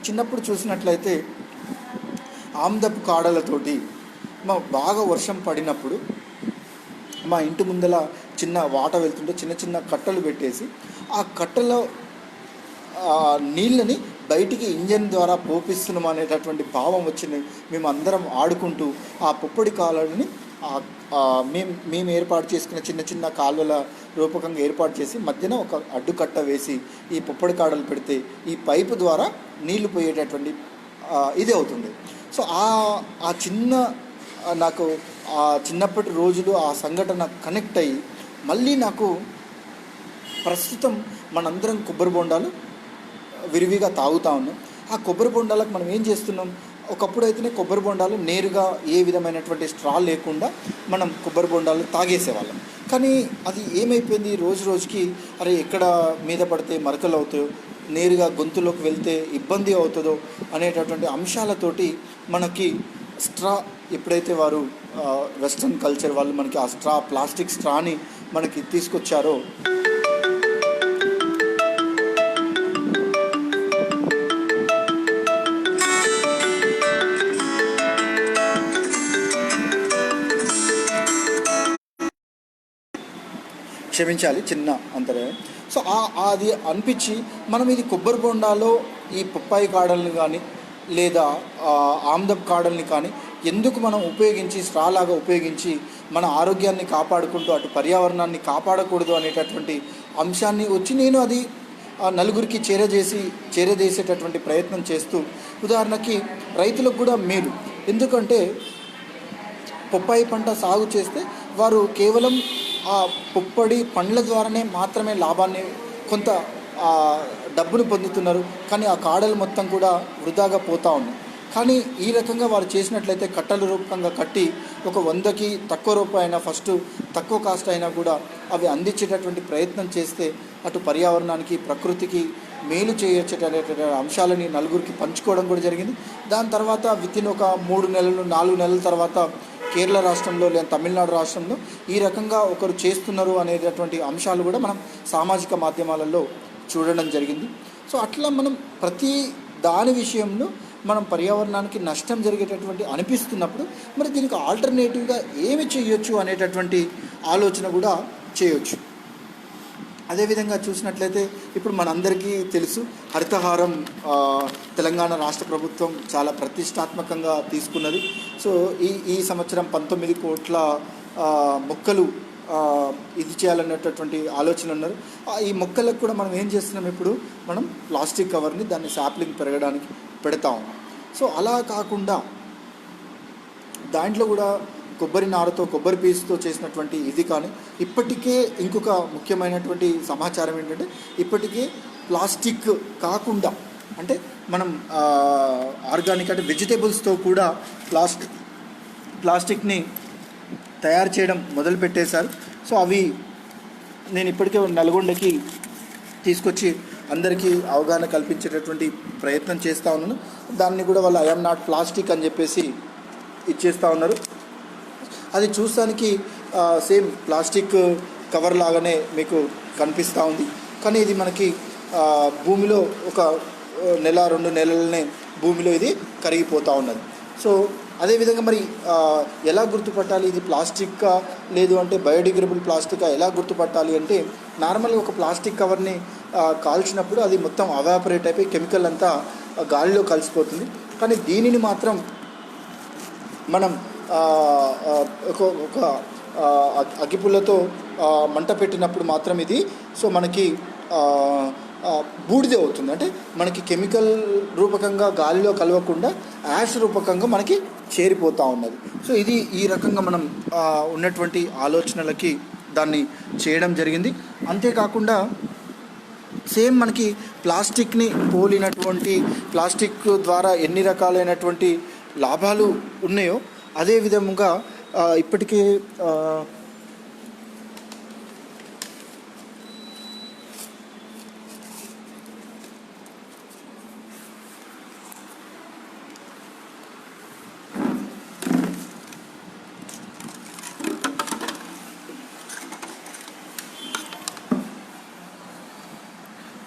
చిన్నప్పుడు చూసినట్లయితే ఆమ్దపు కాడలతోటి బాగా వర్షం పడినప్పుడు మా ఇంటి ముందల చిన్న వాట వెళ్తుంటే చిన్న చిన్న కట్టలు పెట్టేసి ఆ కట్టలో నీళ్ళని బయటికి ఇంజన్ ద్వారా పోపిస్తున్నాం అనేటటువంటి భావం వచ్చింది. మేము అందరం ఆడుకుంటూ ఆ పుప్పడి కాలువని మేము ఏర్పాటు చేసుకున్న చిన్న చిన్న కాలువల రూపకంగా ఏర్పాటు చేసి మధ్యన ఒక అడ్డుకట్ట వేసి ఈ పుప్పడి కాడలు పెడితే ఈ పైపు ద్వారా నీళ్లు పోయేటటువంటి ఇది అవుతుంది. సో ఆ చిన్న నాకు ఆ చిన్నప్పటి రోజులు ఆ సంఘటన కనెక్ట్ అయ్యి మళ్ళీ నాకు ప్రస్తుతం మనందరం కొబ్బరి బొండాలు విరివిగా తాగుతూ ఉన్నాం. ఆ కొబ్బరి బొండాలకు మనం ఏం చేస్తున్నాం, ఒకప్పుడు అయితేనే కొబ్బరి బొండాలు నేరుగా ఏ విధమైనటువంటి స్ట్రా లేకుండా మనం కొబ్బరి బొండాలు తాగేసేవాళ్ళం. కానీ అది ఏమైపోయింది, రోజు రోజుకి అరే ఎక్కడ మీద పడితే మరకలు అవుతాయో, నేరుగా గొంతులోకి వెళ్తే ఇబ్బంది అవుతుందో అనేటటువంటి అంశాలతోటి మనకి స్ట్రా ఎప్పుడైతే వారు వెస్ట్రన్ కల్చర్ వాళ్ళు మనకి ఆ ప్లాస్టిక్ స్ట్రాని మనకి తీసుకొచ్చారో క్షమించాలి చిన్న అంతరాయం. సో అది అనిపించి మనం ఇది కొబ్బరి బొండాలో ఈ పప్పాయి కాడల్ని కానీ లేదా ఆమ్దప్ కాడల్ని కానీ ఎందుకు మనం ఉపయోగించి స్ట్రాలాగా ఉపయోగించి మన ఆరోగ్యాన్ని కాపాడుకుంటూ అటు పర్యావరణాన్ని కాపాడకూడదు అనేటటువంటి అంశాన్ని వచ్చి నేను అది నలుగురికి చేరదేసేటటువంటి ప్రయత్నం చేస్తూ, ఉదాహరణకి రైతులకు కూడా మేలు. ఎందుకంటే పప్పాయి పంట సాగు చేస్తే వారు కేవలం ఆ పుప్పడి పండ్ల ద్వారానే మాత్రమే లాభాన్ని కొంత డబ్బును పొందుతున్నారు. కానీ ఆ కాడలు మొత్తం కూడా వృధాగా పోతూ ఉన్నాయి. కానీ ఈ రకంగా వారు చేసినట్లయితే కట్టల రూపకంగా కట్టి ఒక 100కి తక్కువ రూపాయి అయినా ఫస్ట్ తక్కువ కాస్ట్ అయినా కూడా అవి అందించేటటువంటి ప్రయత్నం చేస్తే అటు పర్యావరణానికి ప్రకృతికి మేలు చేయొచ్చేటటువంటి అంశాలని నలుగురికి పంచుకోవడం కూడా జరిగింది. దాని తర్వాత వితిన్ ఒక 3 నెలలు 4 నెలల తర్వాత కేరళ రాష్ట్రంలో లేదా తమిళనాడు రాష్ట్రంలో ఈ రకంగా ఒకరు చేస్తున్నారు అనేటటువంటి అంశాలు కూడా మనం సామాజిక మాధ్యమాలలో చూడడం జరిగింది. సో అట్లా మనం ప్రతి దాని విషయంలో మనం పర్యావరణానికి నష్టం జరిగేటటువంటి అనిపిస్తున్నప్పుడు మరి దీనికి ఆల్టర్నేటివ్గా ఏమి చేయొచ్చు అనేటటువంటి ఆలోచన కూడా చేయొచ్చు. అదేవిధంగా చూసినట్లయితే ఇప్పుడు మనందరికీ తెలుసు, హరితహారం తెలంగాణ రాష్ట్ర ప్రభుత్వం చాలా ప్రతిష్టాత్మకంగా తీసుకున్నది. సో ఈ సంవత్సరం 19 కోట్ల మొక్కలు ఇది చేయాలనేటటువంటి ఆలోచన ఉన్నారు. ఈ మొక్కలకు కూడా మనం ఏం చేస్తున్నాం, ఇప్పుడు మనం ప్లాస్టిక్ కవర్ని దాన్ని శాప్లింగ్ పెరగడానికి పెడతా ఉన్నాం. సో అలా కాకుండా దాంట్లో కూడా కొబ్బరి నారతో, కొబ్బరి పీసుతో చేసినటువంటి ఇది కానీ, ఇప్పటికే ఇంకొక ముఖ్యమైనటువంటి సమాచారం ఏంటంటే, ఇప్పటికే ప్లాస్టిక్ కాకుండా అంటే మనం ఆర్గానిక్ అంటే వెజిటేబుల్స్తో కూడా ప్లాస్టిక్ని తయారు చేయడం మొదలుపెట్టేశారు. సో అవి నేను ఇప్పటికే నల్గొండకి తీసుకొచ్చి అందరికీ అవగాహన కల్పించేటటువంటి ప్రయత్నం చేస్తూ ఉన్నాను. దాన్ని కూడా వాళ్ళు ఐఎమ్ నాట్ ప్లాస్టిక్ అని చెప్పేసి ఇచ్చేస్తూ ఉన్నారు. అది చూస్తానికి సేమ్ ప్లాస్టిక్ కవర్ లాగానే మీకు కనిపిస్తూ ఉంది, కానీ ఇది మనకి భూమిలో ఒక నెల 2 నెలలనే భూమిలో ఇది కరిగిపోతూ ఉన్నది. సో అదేవిధంగా మరి ఎలా గుర్తుపట్టాలి ఇది ప్లాస్టిక్కా లేదు అంటే బయోడిగ్రేడబుల్ ప్లాస్టిక్కా ఎలా గుర్తుపట్టాలి అంటే, నార్మల్గా ఒక ప్లాస్టిక్ కవర్ని కాల్చినప్పుడు అది మొత్తం అవాపరేట్ అయిపోయి కెమికల్ అంతా గాలిలో కలిసిపోతుంది. కానీ దీనిని మాత్రం మనం ఒక అగ్గిపుల్లతో మంట పెట్టినప్పుడు మాత్రం ఇది సో మనకి బూడిద అవుతుంది. అంటే మనకి కెమికల్ రూపకంగా గాలిలో కలవకుండా యాష్ రూపకంగా మనకి చేరిపోతూ ఉన్నది. సో ఇది ఈ రకంగా మనం ఉన్నటువంటి ఆలోచనలకి దాన్ని చేయడం జరిగింది. అంతేకాకుండా సేమ్ మనకి ప్లాస్టిక్ని పోలినటువంటి ప్లాస్టిక్ ద్వారా ఎన్ని రకాలైనటువంటి లాభాలు ఉన్నాయో అదే విధముగా ఇప్పటికే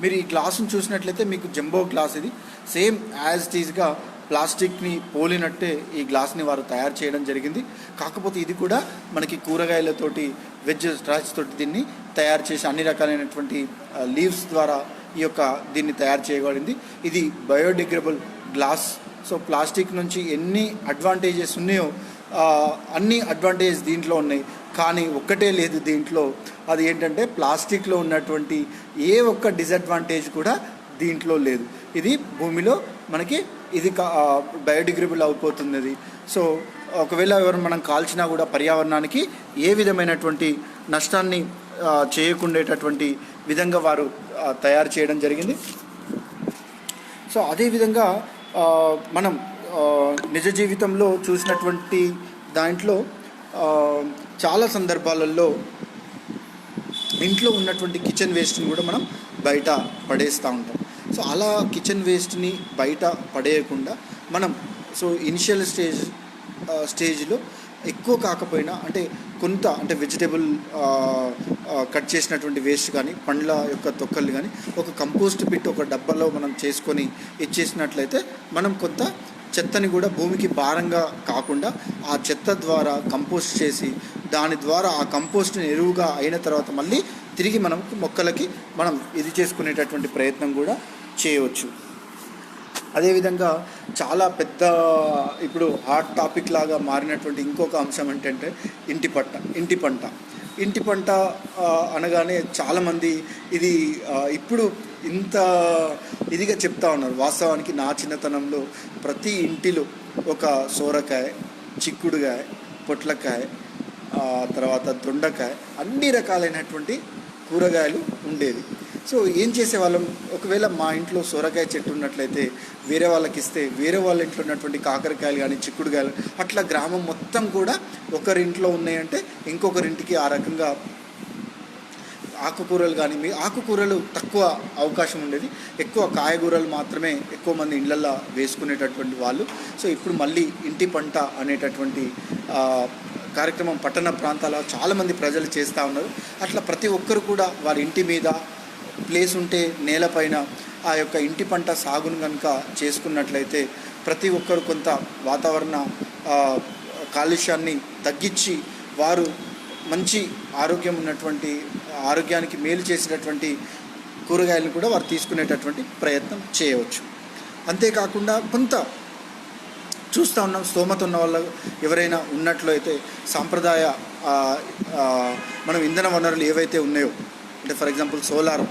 మీరు ఈ గ్లాసును చూసినట్లయితే మీకు జంబో గ్లాస్ ఇది సేమ్ యాజ్ ఇట్ ఈజ్గా ప్లాస్టిక్ని పోలినట్టే ఈ గ్లాస్ని వారు తయారు చేయడం జరిగింది. కాకపోతే ఇది కూడా మనకి కూరగాయలతోటి వెజ్ స్ట్రాచ్ తోటి దీన్ని తయారు చేసి అన్ని రకాలైనటువంటి లీవ్స్ ద్వారా దీన్ని తయారు చేయబడింది. ఇది బయోడిగ్రేడబుల్ గ్లాస్. సో ప్లాస్టిక్ నుంచి ఎన్ని అడ్వాంటేజెస్ ఉన్నాయో అన్ని అడ్వాంటేజెస్ దీంట్లో ఉన్నాయి, కానీ ఒక్కటే లేదు దీంట్లో. అది ఏంటంటే ప్లాస్టిక్లో ఉన్నటువంటి ఏ ఒక్క డిసడ్వాంటేజ్ కూడా దీంట్లో లేదు. ఇది భూమిలో మనకి ఇది బయోడిగ్రేడబుల్ అయిపోతుంది. సో ఒకవేళ ఎవరు మనం కాల్చినా కూడా పర్యావరణానికి ఏ విధమైనటువంటి నష్టాన్ని చేయకుండేటటువంటి విధంగా వారు తయారు చేయడం జరిగింది. సో అదేవిధంగా మనం నిజ జీవితంలో చూసినటువంటి దాంట్లో చాలా సందర్భాలలో ఇంట్లో ఉన్నటువంటి కిచెన్ వేస్ట్ని కూడా మనం బయట పడేస్తూ ఉంటాం. సో అలా కిచెన్ వేస్ట్ని బయట పడేయకుండా మనం ఇనిషియల్ స్టేజ్లో ఎక్కువ కాకపోయినా కొంత వెజిటేబుల్ కట్ చేసినటువంటి వేస్ట్ కానీ పండ్ల యొక్క తొక్కలు కానీ ఒక కంపోస్ట్ పిట్ ఒక డబ్బాలో మనం చేసుకొని ఇచ్చేసినట్లయితే మనం కొంత చెత్తని కూడా భూమికి భారంగా కాకుండా ఆ చెత్త ద్వారా కంపోస్ట్ చేసి దాని ద్వారా ఆ కంపోస్ట్ని ఎరువుగా అయిన తర్వాత మళ్ళీ తిరిగి మనం మొక్కలకి మనం ఇది చేసుకునేటటువంటి ప్రయత్నం కూడా చేయవచ్చు. అదేవిధంగా చాలా పెద్ద ఇప్పుడు హాట్ టాపిక్ లాగా మారినటువంటి ఇంకొక అంశం ఏంటంటే ఇంటి పంట అనగానే చాలామంది ఇది ఇప్పుడు ఇంత ఇదిగా చెప్తా ఉన్నారు. వాస్తవానికి నా చిన్నతనంలో ప్రతి ఇంటిలో ఒక సోరకాయ, చిక్కుడుకాయ, పొట్లకాయ, తర్వాత దొండకాయ అన్ని రకాలైనటువంటి కూరగాయలు ఉండేవి. సో ఏం చేసేవాళ్ళం, ఒకవేళ మా ఇంట్లో సొరకాయ చెట్టు ఉన్నట్లయితే వేరే వాళ్ళకి ఇస్తే వేరే వాళ్ళ ఇంట్లో ఉన్నటువంటి కాకరకాయలు కానీ చిక్కుడుకాయలు అట్లా గ్రామం మొత్తం కూడా ఒకరింట్లో ఉన్నాయంటే ఇంకొకరింటికి ఆ రకంగా ఆకుకూరలు కానీ ఆకుకూరలు తక్కువ అవకాశం ఉండేది, ఎక్కువ కాయగూరలు మాత్రమే ఎక్కువ మంది ఇళ్లల్లో వేసుకునేటటువంటి వాళ్ళు. సో ఇప్పుడు మళ్ళీ ఇంటి పంట అనేటటువంటి కార్యక్రమం పట్టణ ప్రాంతాల్లో చాలామంది ప్రజలు చేస్తూ ఉన్నారు. అట్లా ప్రతి ఒక్కరు కూడా వారి ఇంటి మీద ప్లేస్ ఉంటే నేలపైన ఆ యొక్క ఇంటి పంట సాగును కనుక చేసుకున్నట్లయితే ప్రతి ఒక్కరు కొంత వాతావరణ కాలుష్యాన్ని తగ్గించి వారు మంచి ఆరోగ్యానికి మేలు చేసేటటువంటి కూరగాయలను కూడా వారు తీసుకునేటటువంటి ప్రయత్నం చేయవచ్చు. అంతేకాకుండా కొంత చూస్తూ ఉన్నాం, స్తోమత ఉన్న వాళ్ళు ఎవరైనా ఉన్నట్లయితే సాంప్రదాయ మనం ఇంధన వనరులు ఏవైతే ఉన్నాయో, అంటే ఫర్ ఎగ్జాంపుల్ సోలార్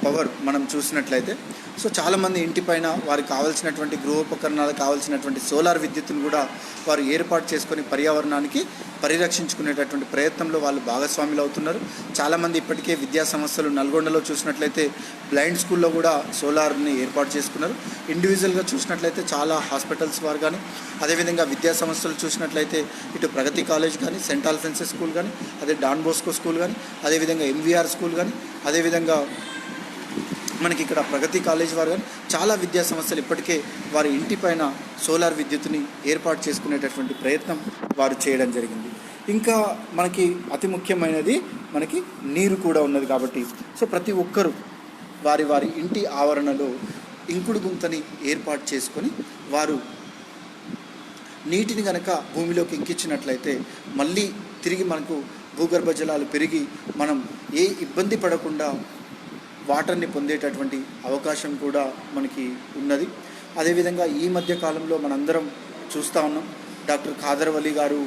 పవర్ మనం చూసినట్లయితే, సో చాలామంది ఇంటిపైన వారికి కావాల్సినటువంటి గృహోపకరణాలకు కావాల్సినటువంటి సోలార్ విద్యుత్తును కూడా వారు ఏర్పాటు చేసుకొని పర్యావరణానికి పరిరక్షించుకునేటటువంటి ప్రయత్నంలో వాళ్ళు భాగస్వాములు అవుతున్నారు. చాలామంది ఇప్పటికే విద్యా సంస్థలు నల్గొండలో చూసినట్లయితే బ్లైండ్ స్కూల్లో కూడా సోలార్ని ఏర్పాటు చేసుకున్నారు. ఇండివిజువల్గా చూసినట్లయితే చాలా హాస్పిటల్స్ వారు కానీ, అదేవిధంగా విద్యా సంస్థలు చూసినట్లయితే ఇటు ప్రగతి కాలేజ్ కానీ, సెంట్ ఆల్ఫెన్సెస్ స్కూల్ కానీ, అదే డాన్ బోస్కో స్కూల్ కానీ, అదేవిధంగా ఎంవీఆర్ స్కూల్ కానీ, అదేవిధంగా మనకి ఇక్కడ ప్రగతి కాలేజ్ వారు కానీ చాలా విద్యా సంస్థలు ఇప్పటికే వారి ఇంటిపైన సోలార్ విద్యుత్తుని ఏర్పాటు చేసుకునేటటువంటి ప్రయత్నం వారు చేయడం జరిగింది. ఇంకా మనకి అతి ముఖ్యమైనది మనకి నీరు కూడా ఉన్నది కాబట్టి, సో ప్రతి ఒక్కరూ వారి వారి ఇంటి ఆవరణలో ఇంకుడు గుంతని ఏర్పాటు చేసుకొని వారు నీటిని కనుక భూమిలోకి ఇంకించినట్లయితే మళ్ళీ తిరిగి మనకు భూగర్భ జలాలు పెరిగి మనం ఏ ఇబ్బంది పడకుండా వాటర్ని పొందేటటువంటి అవకాశం కూడా మనకి ఉన్నది. అదేవిధంగా ఈ మధ్య కాలంలో మనందరం చూస్తూ ఉన్నాం, డాక్టర్ ఖాదర్ వలి గారు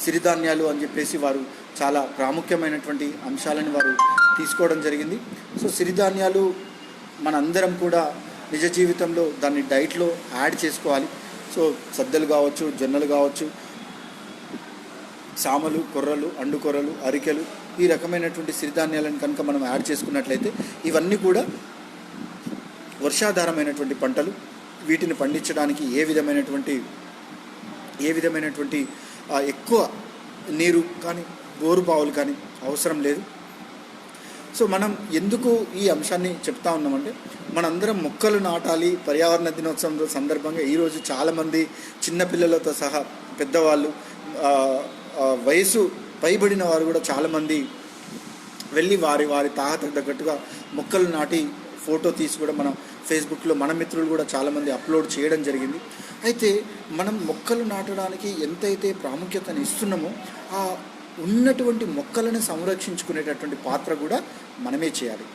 సిరిధాన్యాలు అని చెప్పేసి వారు చాలా ప్రాముఖ్యమైనటువంటి అంశాలను వారు తీసుకోవడం జరిగింది. సో సిరిధాన్యాలు మనందరం కూడా నిజ జీవితంలో దాన్ని డైట్లో యాడ్ చేసుకోవాలి. సో సద్దలు కావచ్చు, జొన్నలు కావచ్చు, సామలు, కొర్రలు, అండుకొర్రలు, అరికెలు, ఈ రకమైనటువంటి సిరిధాన్యాలను కనుక మనం యాడ్ చేసుకున్నట్లయితే ఇవన్నీ కూడా వర్షాధారమైనటువంటి పంటలు. వీటిని పండించడానికి ఏ విధమైనటువంటి ఎక్కువ నీరు కానీ బోరు బావులు కానీ అవసరం లేదు. సో మనం ఎందుకు ఈ అంశాన్ని చెప్తా ఉన్నామంటే, మనందరం మొక్కలు నాటాలి. పర్యావరణ దినోత్సవం సందర్భంగా ఈరోజు చాలామంది చిన్నపిల్లలతో సహా పెద్దవాళ్ళు, వయసు పైబడిన వారు కూడా చాలామంది వెళ్ళి వారి తాహతకు తగ్గట్టుగా మొక్కలు నాటి ఫోటో తీసి కూడా మన ఫేస్బుక్లో మన మిత్రులు కూడా చాలామంది అప్లోడ్ చేయడం జరిగింది. అయితే మనం మొక్కలు నాటడానికి ఎంతైతే ప్రాముఖ్యతను ఇస్తున్నామో ఆ ఉన్నటువంటి మొక్కలను సంరక్షించుకునేటటువంటి పాత్ర కూడా మనమే చేయాలి.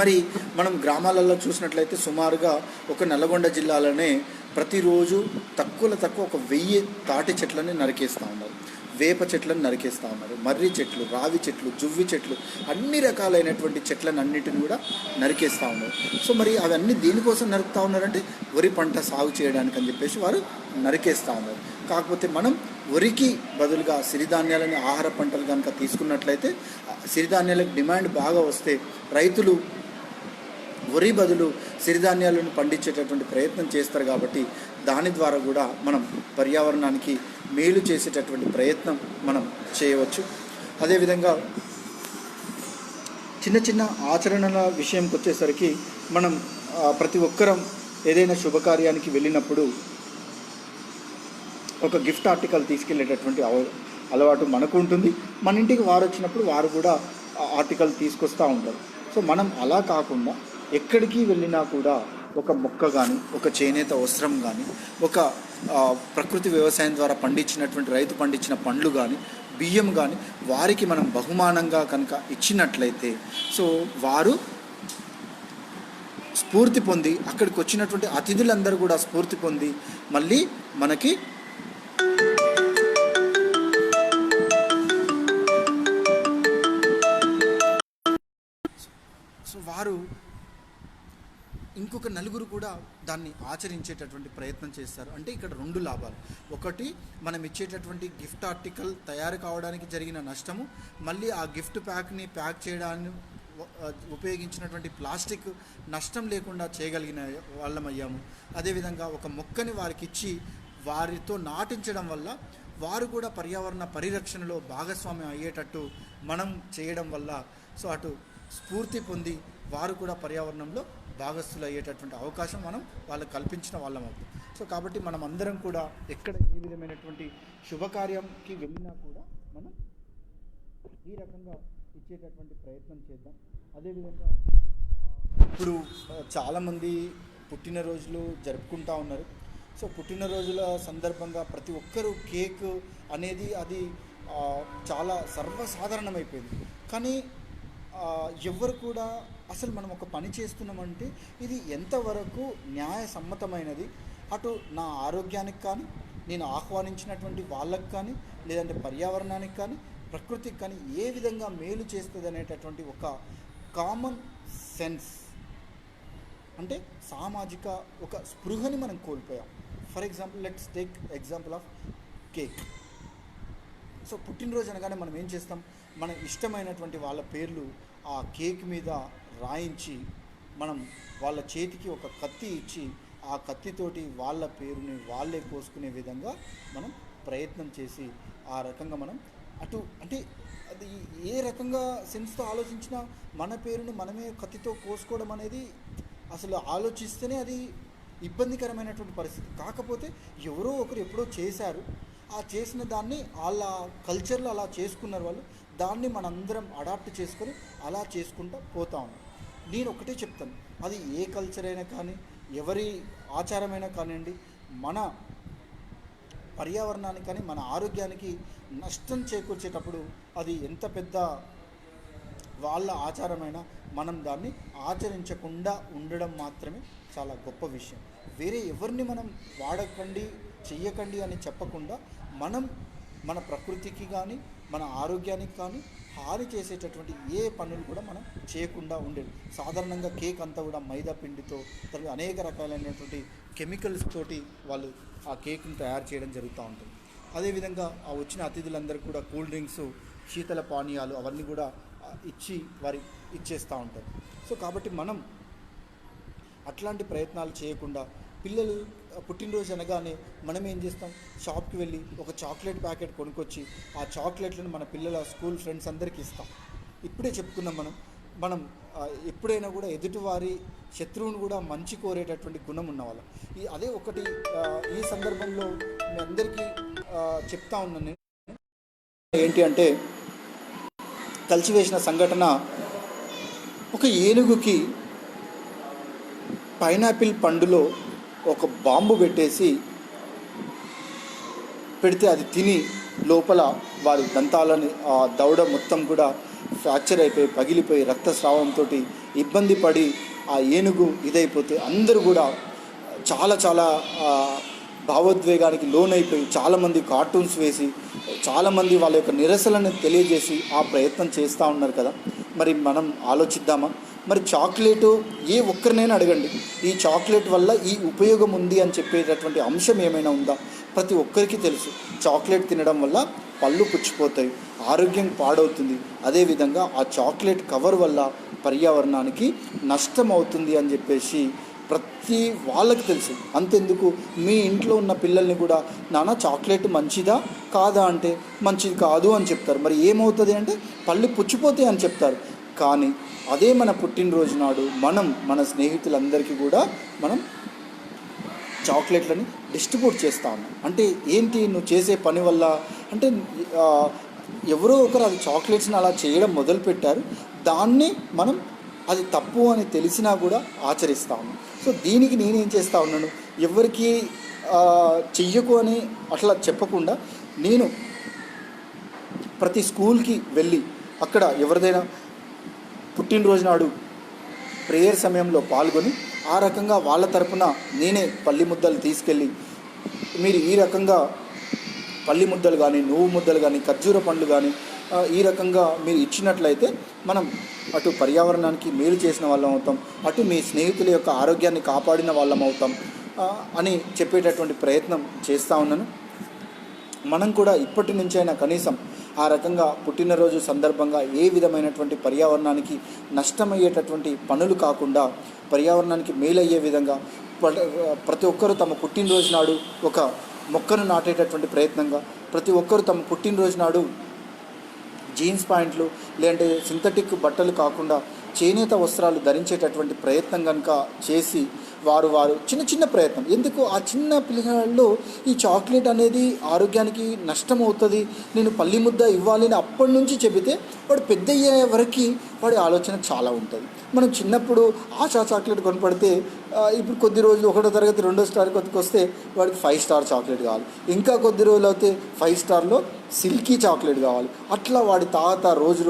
మరి మనం గ్రామాలలో చూసినట్లయితే సుమారుగా ఒక నల్గొండ జిల్లాలోనే ప్రతిరోజు తక్కువ ఒక 1000 తాటి చెట్లని నరికేస్తూ ఉన్నారు, వేప చెట్లను నరికేస్తూ ఉన్నారు, మర్రి చెట్లు, రావి చెట్లు, జువ్వి చెట్లు, అన్ని రకాలైనటువంటి చెట్లను అన్నిటిని కూడా నరికేస్తూ ఉన్నారు. సో మరి అవన్నీ దేనికోసం నరుకుతూ ఉన్నారంటే వరి పంట సాగు చేయడానికి అని చెప్పేసి వారు నరికేస్తూ ఉన్నారు. కాకపోతే మనం వరికి బదులుగా సిరిధాన్యాలని ఆహార పంటలు కనుక తీసుకున్నట్లయితే సిరిధాన్యాలకు డిమాండ్ బాగా వస్తే రైతులు వరి బదులు సిరిధాన్యాలను పండించేటటువంటి ప్రయత్నం చేస్తారు. కాబట్టి దాని ద్వారా కూడా మనం పర్యావరణానికి మేలు చేసేటటువంటి ప్రయత్నం మనం చేయవచ్చు. అదేవిధంగా చిన్న ఆచరణల విషయంకి వచ్చేసరికి మనం ప్రతి ఒక్కరం ఏదైనా శుభకార్యానికి వెళ్ళినప్పుడు ఒక గిఫ్ట్ ఆర్టికల్ తీసుకెళ్ళేటటువంటి అలవాటు మనకు ఉంటుంది. మన ఇంటికి వారు వచ్చినప్పుడు వారు కూడా ఆర్టికల్ తీసుకొస్తూ ఉంటారు. సో మనం అలా కాకుండా ఎక్కడికి వెళ్ళినా కూడా ఒక మొక్క కానీ, ఒక చేనేత వస్త్రం కానీ, ఒక ప్రకృతి వ్యవసాయం ద్వారా పండించినటువంటి రైతు పండించిన పండ్లు కానీ, బియ్యం కానీ వారికి మనం బహుమానంగా కనుక ఇచ్చినట్లయితే సో వారు స్ఫూర్తి పొంది, అక్కడికి వచ్చినటువంటి అతిథులందరూ కూడా స్ఫూర్తి పొంది మళ్ళీ మనకి సో వారు ఇంకొక నలుగురు కూడా దాన్ని ఆచరించేటటువంటి ప్రయత్నం చేస్తారు. అంటే ఇక్కడ 2 లాభాలు. ఒకటి, మనం ఇచ్చేటటువంటి గిఫ్ట్ ఆర్టికల్ తయారు కావడానికి జరిగిన నష్టము, మళ్ళీ ఆ గిఫ్ట్ ప్యాక్ని ప్యాక్ చేయడానికి ఉపయోగించినటువంటి ప్లాస్టిక్ నష్టం లేకుండా చేయగలిగిన వాళ్ళమయ్యాము. అదేవిధంగా ఒక మొక్కని వారికి ఇచ్చి వారితో నాటించడం వల్ల వారు కూడా పర్యావరణ పరిరక్షణలో భాగస్వామ్యం అయ్యేటట్టు మనం చేయడం వల్ల సో అటు స్ఫూర్తి పొంది వారు కూడా పర్యావరణంలో భాగస్థులు అయ్యేటటువంటి అవకాశం మనం వాళ్ళకు కల్పించిన వాళ్ళం అవుతుంది. సో కాబట్టి మనం అందరం కూడా ఎక్కడ ఏ విధమైనటువంటి శుభకార్యంకి వెళ్ళినా కూడా మనం ఈ రకంగా ఇచ్చేటటువంటి ప్రయత్నం చేద్దాం. అదేవిధంగా ఇప్పుడు చాలామంది పుట్టినరోజులు జరుపుకుంటూ ఉన్నారు. సో పుట్టినరోజుల సందర్భంగా ప్రతి ఒక్కరూ కేక్ అనేది అది చాలా సర్వసాధారణమైపోయింది. కానీ ఎవ్వరు కూడా అసలు మనం ఒక పని చేస్తున్నామంటే ఇది ఎంతవరకు న్యాయసమ్మతమైనది, అటు నా ఆరోగ్యానికి కానీ, నేను ఆహ్వానించినటువంటి వాళ్ళకి కానీ, లేదంటే పర్యావరణానికి కానీ, ప్రకృతికి కానీ ఏ విధంగా మేలు చేస్తుంది అనేటటువంటి ఒక కామన్ సెన్స్, అంటే సామాజిక ఒక స్పృహని మనం కోల్పోయాం. For example let's take example of cake. So పుట్టినరోజు అనగానే మనం ఏం చేస్తాం, మన ఇష్టమైనటువంటి వాళ్ళ పేర్లు ఆ కేక్ మీద రాయించి మనం వాళ్ళ చేతికి ఒక కత్తి ఇచ్చి ఆ కత్తితోటి వాళ్ళ పేరుని వాళ్ళే కోసుకునే విధంగా మనం ప్రయత్నం చేసి ఆ రకంగా మనం అటు అంటే అది ఏ రకంగా సెన్స్తో ఆలోచించినా మన పేరుని మనమే కత్తితో కోసుకోవడం అనేది అసలు ఆలోచిస్తేనే అది ఇబ్బందికరమైనటువంటి పరిస్థితి. కాకపోతే ఎవరో ఒకరు ఎప్పుడో చేశారు, ఆ చేసిన దాన్ని వాళ్ళ కల్చర్లో అలా చేసుకున్నారు వాళ్ళు, దాన్ని మనందరం అడాప్ట్ చేసుకొని అలా చేసుకుంటూ పోతా ఉన్నాం. నేను ఒకటే చెప్తాను, అది ఏ కల్చర్ అయినా కానీ, ఎవరి ఆచారమైనా కానివ్వండి, మన పర్యావరణానికి కానీ మన ఆరోగ్యానికి నష్టం చేకూర్చేటప్పుడు అది ఎంత పెద్ద వాళ్ళ ఆచారమైనా మనం దాన్ని ఆచరించకుండా ఉండడం మాత్రమే చాలా గొప్ప విషయం. వేరే ఎవరిని మనం వాడకండి చెయ్యకండి అని చెప్పకుండా మనం మన ప్రకృతికి కానీ మన ఆరోగ్యానికి కానీ హాని చేసేటటువంటి ఏ పనులు కూడా మనం చేయకుండా ఉండేది. సాధారణంగా కేక్ అంతా కూడా మైదా పిండితో తర్వాత అనేక రకాలైనటువంటి కెమికల్స్ తోటి వాళ్ళు ఆ కేక్ని తయారు చేయడం జరుగుతూ ఉంటుంది. అదేవిధంగా ఆ వచ్చిన అతిథులందరూ కూడా కూల్ డ్రింక్స్, శీతల పానీయాలు అవన్నీ కూడా ఇచ్చి వారి ఇచ్చేస్తూ ఉంటారు. సో కాబట్టి మనం అట్లాంటి ప్రయత్నాలు చేయకుండా పిల్లలు పుట్టినరోజు అనగానే మనం ఏం చేస్తాం, షాప్కి వెళ్ళి ఒక చాక్లెట్ ప్యాకెట్ కొనుక్కొచ్చి ఆ చాక్లెట్లను మన పిల్లల స్కూల్ ఫ్రెండ్స్ అందరికీ ఇస్తాం. ఇప్పుడే చెప్పుకున్నాం మనం ఎప్పుడైనా కూడా ఎదుటివారి శత్రువును కూడా మంచి కోరేటటువంటి గుణం ఉన్నవాళ్ళం. అదే ఒకటి ఈ సందర్భంలో మీ అందరికీ చెప్తా ఉన్నాను నేను. ఏంటి అంటే కలిసివేసిన సంఘటన, ఒక ఏనుగుకి పైనాపిల్ పండులో ఒక బాంబు పెడితే అది తిని లోపల వారి దంతాలని ఆ దవడ మొత్తం కూడా ఫ్రాక్చర్ అయిపోయి పగిలిపోయి రక్తస్రావంతో ఇబ్బంది పడి ఆ ఏనుగు ఇదైపోతే అందరూ కూడా చాలా చాలా భావోద్వేగానికి లోనైపోయి చాలామంది కార్టూన్స్ వేసి చాలామంది వాళ్ళ యొక్క నిరసనలను తెలియజేసి ఆ ప్రయత్నం చేస్తూ ఉన్నారు కదా. మరి మనం ఆలోచిద్దామా? మరి చాక్లెటు ఏ ఒక్కరినైనా అడగండి, ఈ చాక్లెట్ వల్ల ఈ ఉపయోగం ఉంది అని చెప్పేటటువంటి అంశం ఏమైనా ఉందా? ప్రతి ఒక్కరికి తెలుసు, చాక్లెట్ తినడం వల్ల పళ్ళు పుచ్చిపోతాయి, ఆరోగ్యం పాడవుతుంది, అదేవిధంగా ఆ చాక్లెట్ కవర్ వల్ల పర్యావరణానికి నష్టం అవుతుంది అని చెప్పేసి ప్రతి వాళ్ళకి తెలుసు. అంతెందుకు, మీ ఇంట్లో ఉన్న పిల్లల్ని కూడా నాన్న చాక్లెట్ మంచిదా కాదా అంటే మంచిది కాదు అని చెప్తారు. మరి ఏమవుతుంది అంటే పళ్ళు పుచ్చిపోతాయి అని చెప్తారు. కానీ అదే మన పుట్టినరోజు నాడు మన స్నేహితులందరికీ కూడా మనం చాక్లెట్లని డిస్ట్రిబ్యూట్ చేస్తూ ఉన్నాం. అంటే ఏంటి, నువ్వు చేసే పని వల్ల అంటే ఎవరో ఒకరు అది చాక్లెట్స్ని అలా చేయడం మొదలుపెట్టారు, దాన్ని మనం అది తప్పు అని తెలిసినా కూడా ఆచరిస్తూ ఉన్నాం. సో దీనికి నేనేం చేస్తూ ఉన్నాను, ఎవరికి చెయ్యకు అని అట్లా చెప్పకుండా నేను ప్రతి స్కూల్కి వెళ్ళి అక్కడ ఎవరిదైనా పుట్టినరోజు నాడు ప్రేయర్ సమయంలో పాల్గొని ఆ రకంగా వాళ్ళ తరపున నేనే పల్లి ముద్దలు తీసుకెళ్ళి, మీరు ఈ రకంగా పల్లి ముద్దలు కానీ నువ్వు ముద్దలు కానీ ఖర్జూర పండ్లు కానీ ఈ రకంగా మీరు ఇచ్చినట్లయితే మనం అటు పర్యావరణానికి మేలు చేసిన వాళ్ళం అవుతాం, అటు మీ స్నేహితుల యొక్క ఆరోగ్యాన్ని కాపాడిన వాళ్ళం అవుతాం అని చెప్పేటటువంటి ప్రయత్నం చేస్తూ ఉన్నాను. మనం కూడా ఇప్పటి నుంచైనా కనీసం ఆ రకంగా పుట్టినరోజు సందర్భంగా ఏ విధమైనటువంటి పర్యావరణానికి నష్టమయ్యేటటువంటి పనులు కాకుండా పర్యావరణానికి మేలయ్యే విధంగా ప్రతి ఒక్కరూ తమ పుట్టినరోజు నాడు ఒక మొక్కను నాటేటటువంటి ప్రయత్నంగా, ప్రతి ఒక్కరూ తమ పుట్టినరోజు నాడు జీన్స్ ప్యాంట్లు లేదంటే సింథటిక్ బట్టలు కాకుండా చేనేత వస్త్రాలు ధరించేటటువంటి ప్రయత్నం కనుక చేసి వారు చిన్న చిన్న ప్రయత్నం, ఎందుకు ఆ చిన్న పిల్లగాళ్ళు ఈ చాక్లెట్ అనేది ఆరోగ్యానికి నష్టం అవుతుంది, నేను పల్లి ముద్ద ఇవ్వాలి అని అప్పటి నుంచి చెబితే వాడు పెద్ద అయ్యే వరకు వాడి ఆలోచన చాలా ఉంటుంది. మనం చిన్నప్పుడు ఆశా చాక్లెట్ కొనపడితే ఇప్పుడు కొద్ది రోజులు 1వ తరగతి 2వ స్టార్ వస్తే వాడికి 5 స్టార్ చాక్లెట్ కావాలి, ఇంకా కొద్ది రోజులు అయితే 5 స్టార్లో సిల్కీ చాక్లెట్ కావాలి. అట్లా వాడి తాత రోజు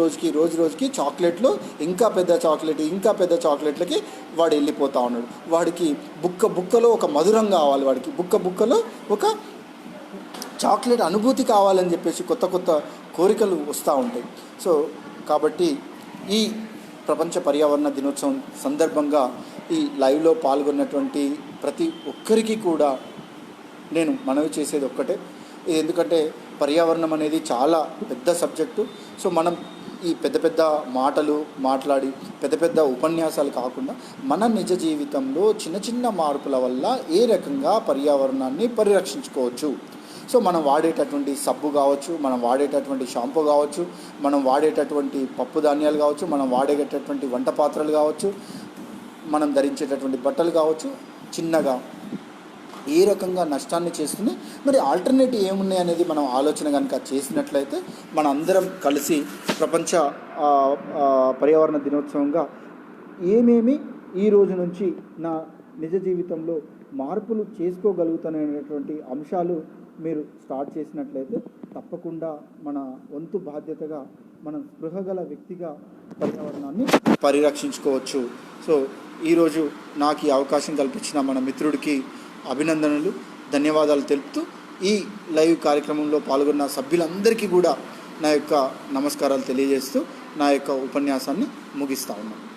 రోజుకి చాక్లెట్లో ఇంకా పెద్ద చాక్లెట్లకి వాడు వెళ్ళిపోతూ ఉన్నాడు. వాడికి బుక్కలో ఒక మధురం కావాలి, వాడికి బుక్కలో ఒక చాక్లెట్ అనుభూతి కావాలని చెప్పేసి కొత్త కోరికలు వస్తూ ఉంటాయి. సో కాబట్టి ఈ ప్రపంచ పర్యావరణ దినోత్సవం సందర్భంగా ఈ లైవ్లో పాల్గొన్నటువంటి ప్రతి ఒక్కరికి కూడా నేను మనవి చేసేది ఒక్కటే, ఎందుకంటే పర్యావరణం అనేది చాలా పెద్ద సబ్జెక్టు. సో మనం ఈ పెద్ద మాటలు మాట్లాడి పెద్ద ఉపన్యాసాలు కాకుండా మన నిజ జీవితంలో చిన్న మార్పుల వల్ల ఏ రకంగా పర్యావరణాన్ని పరిరక్షించుకోవచ్చు. సో మనం వాడేటటువంటి సబ్బు కావచ్చు, మనం వాడేటటువంటి షాంపూ కావచ్చు, మనం వాడేటటువంటి పప్పు ధాన్యాలు కావచ్చు, మనం వాడేటటువంటి వంట పాత్రలు కావచ్చు, మనం ధరించేటటువంటి బట్టలు కావచ్చు, చిన్నగా ఏ రకంగా నష్టాన్ని చేస్తుంది, మరి ఆల్టర్నేటివ్ ఏమున్నాయి అనేది మనం ఆలోచన కనుక చేసినట్లయితే మన అందరం కలిసి ప్రపంచ పర్యావరణ దినోత్సవంగా ఏమేమి ఈ రోజు నుంచి నా నిజ జీవితంలో మార్పులు చేసుకోగలుగుతాననేటువంటి అంశాలు మీరు స్టార్ట్ చేసినట్లయితే తప్పకుండా మన వంతు బాధ్యతగా మనం స్పృహగల వ్యక్తిగా పర్యావరణాన్ని పరిరక్షించుకోవచ్చు. సో ఈరోజు నాకు ఈ అవకాశం కల్పించిన మన మిత్రుడికి అభినందనలు, ధన్యవాదాలు తెలుపుతూ ఈ లైవ్ కార్యక్రమంలో పాల్గొన్న సభ్యులందరికీ కూడా నా యొక్క నమస్కారాలు తెలియజేస్తూ నా యొక్క ఉపన్యాసాన్ని ముగిస్తా ఉన్నాను.